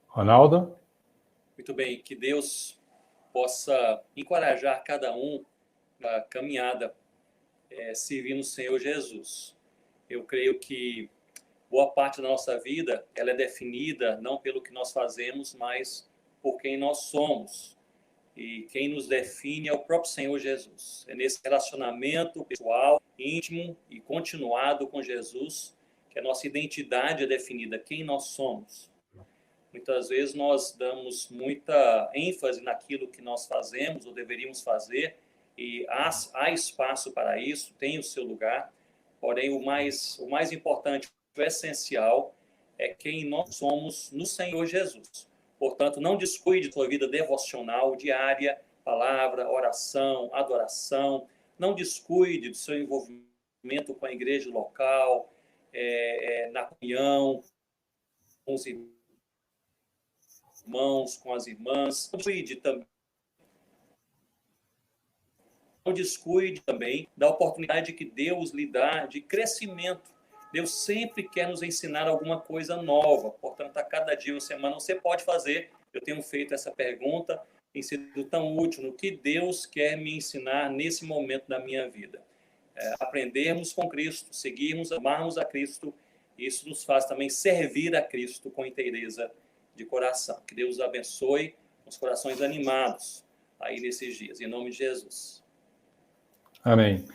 Ronaldo? Muito bem, que Deus possa encorajar cada um na caminhada servindo o Senhor Jesus. Eu creio que boa parte da nossa vida ela é definida não pelo que nós fazemos, mas por quem nós somos. E quem nos define é o próprio Senhor Jesus. É nesse relacionamento pessoal, íntimo e continuado com Jesus que a nossa identidade é definida, quem nós somos. Muitas vezes nós damos muita ênfase naquilo que nós fazemos ou deveríamos fazer, e há espaço para isso, tem o seu lugar, porém o mais importante, o essencial, é quem nós somos no Senhor Jesus. Portanto, não descuide sua vida devocional diária, palavra, oração, adoração, não descuide do seu envolvimento com a igreja local, na comunhão, com os irmãos, com as irmãs. Não descuide também da oportunidade que Deus lhe dá de crescimento. Deus sempre quer nos ensinar alguma coisa nova. Portanto, a cada dia, uma semana, você pode fazer. Eu tenho feito essa pergunta, tem sido tão útil no que Deus quer me ensinar nesse momento da minha vida. Aprendermos com Cristo, seguirmos, amarmos a Cristo. Isso nos faz também servir a Cristo com inteireza de coração. Que Deus abençoe os corações animados aí nesses dias. Em nome de Jesus. Amém.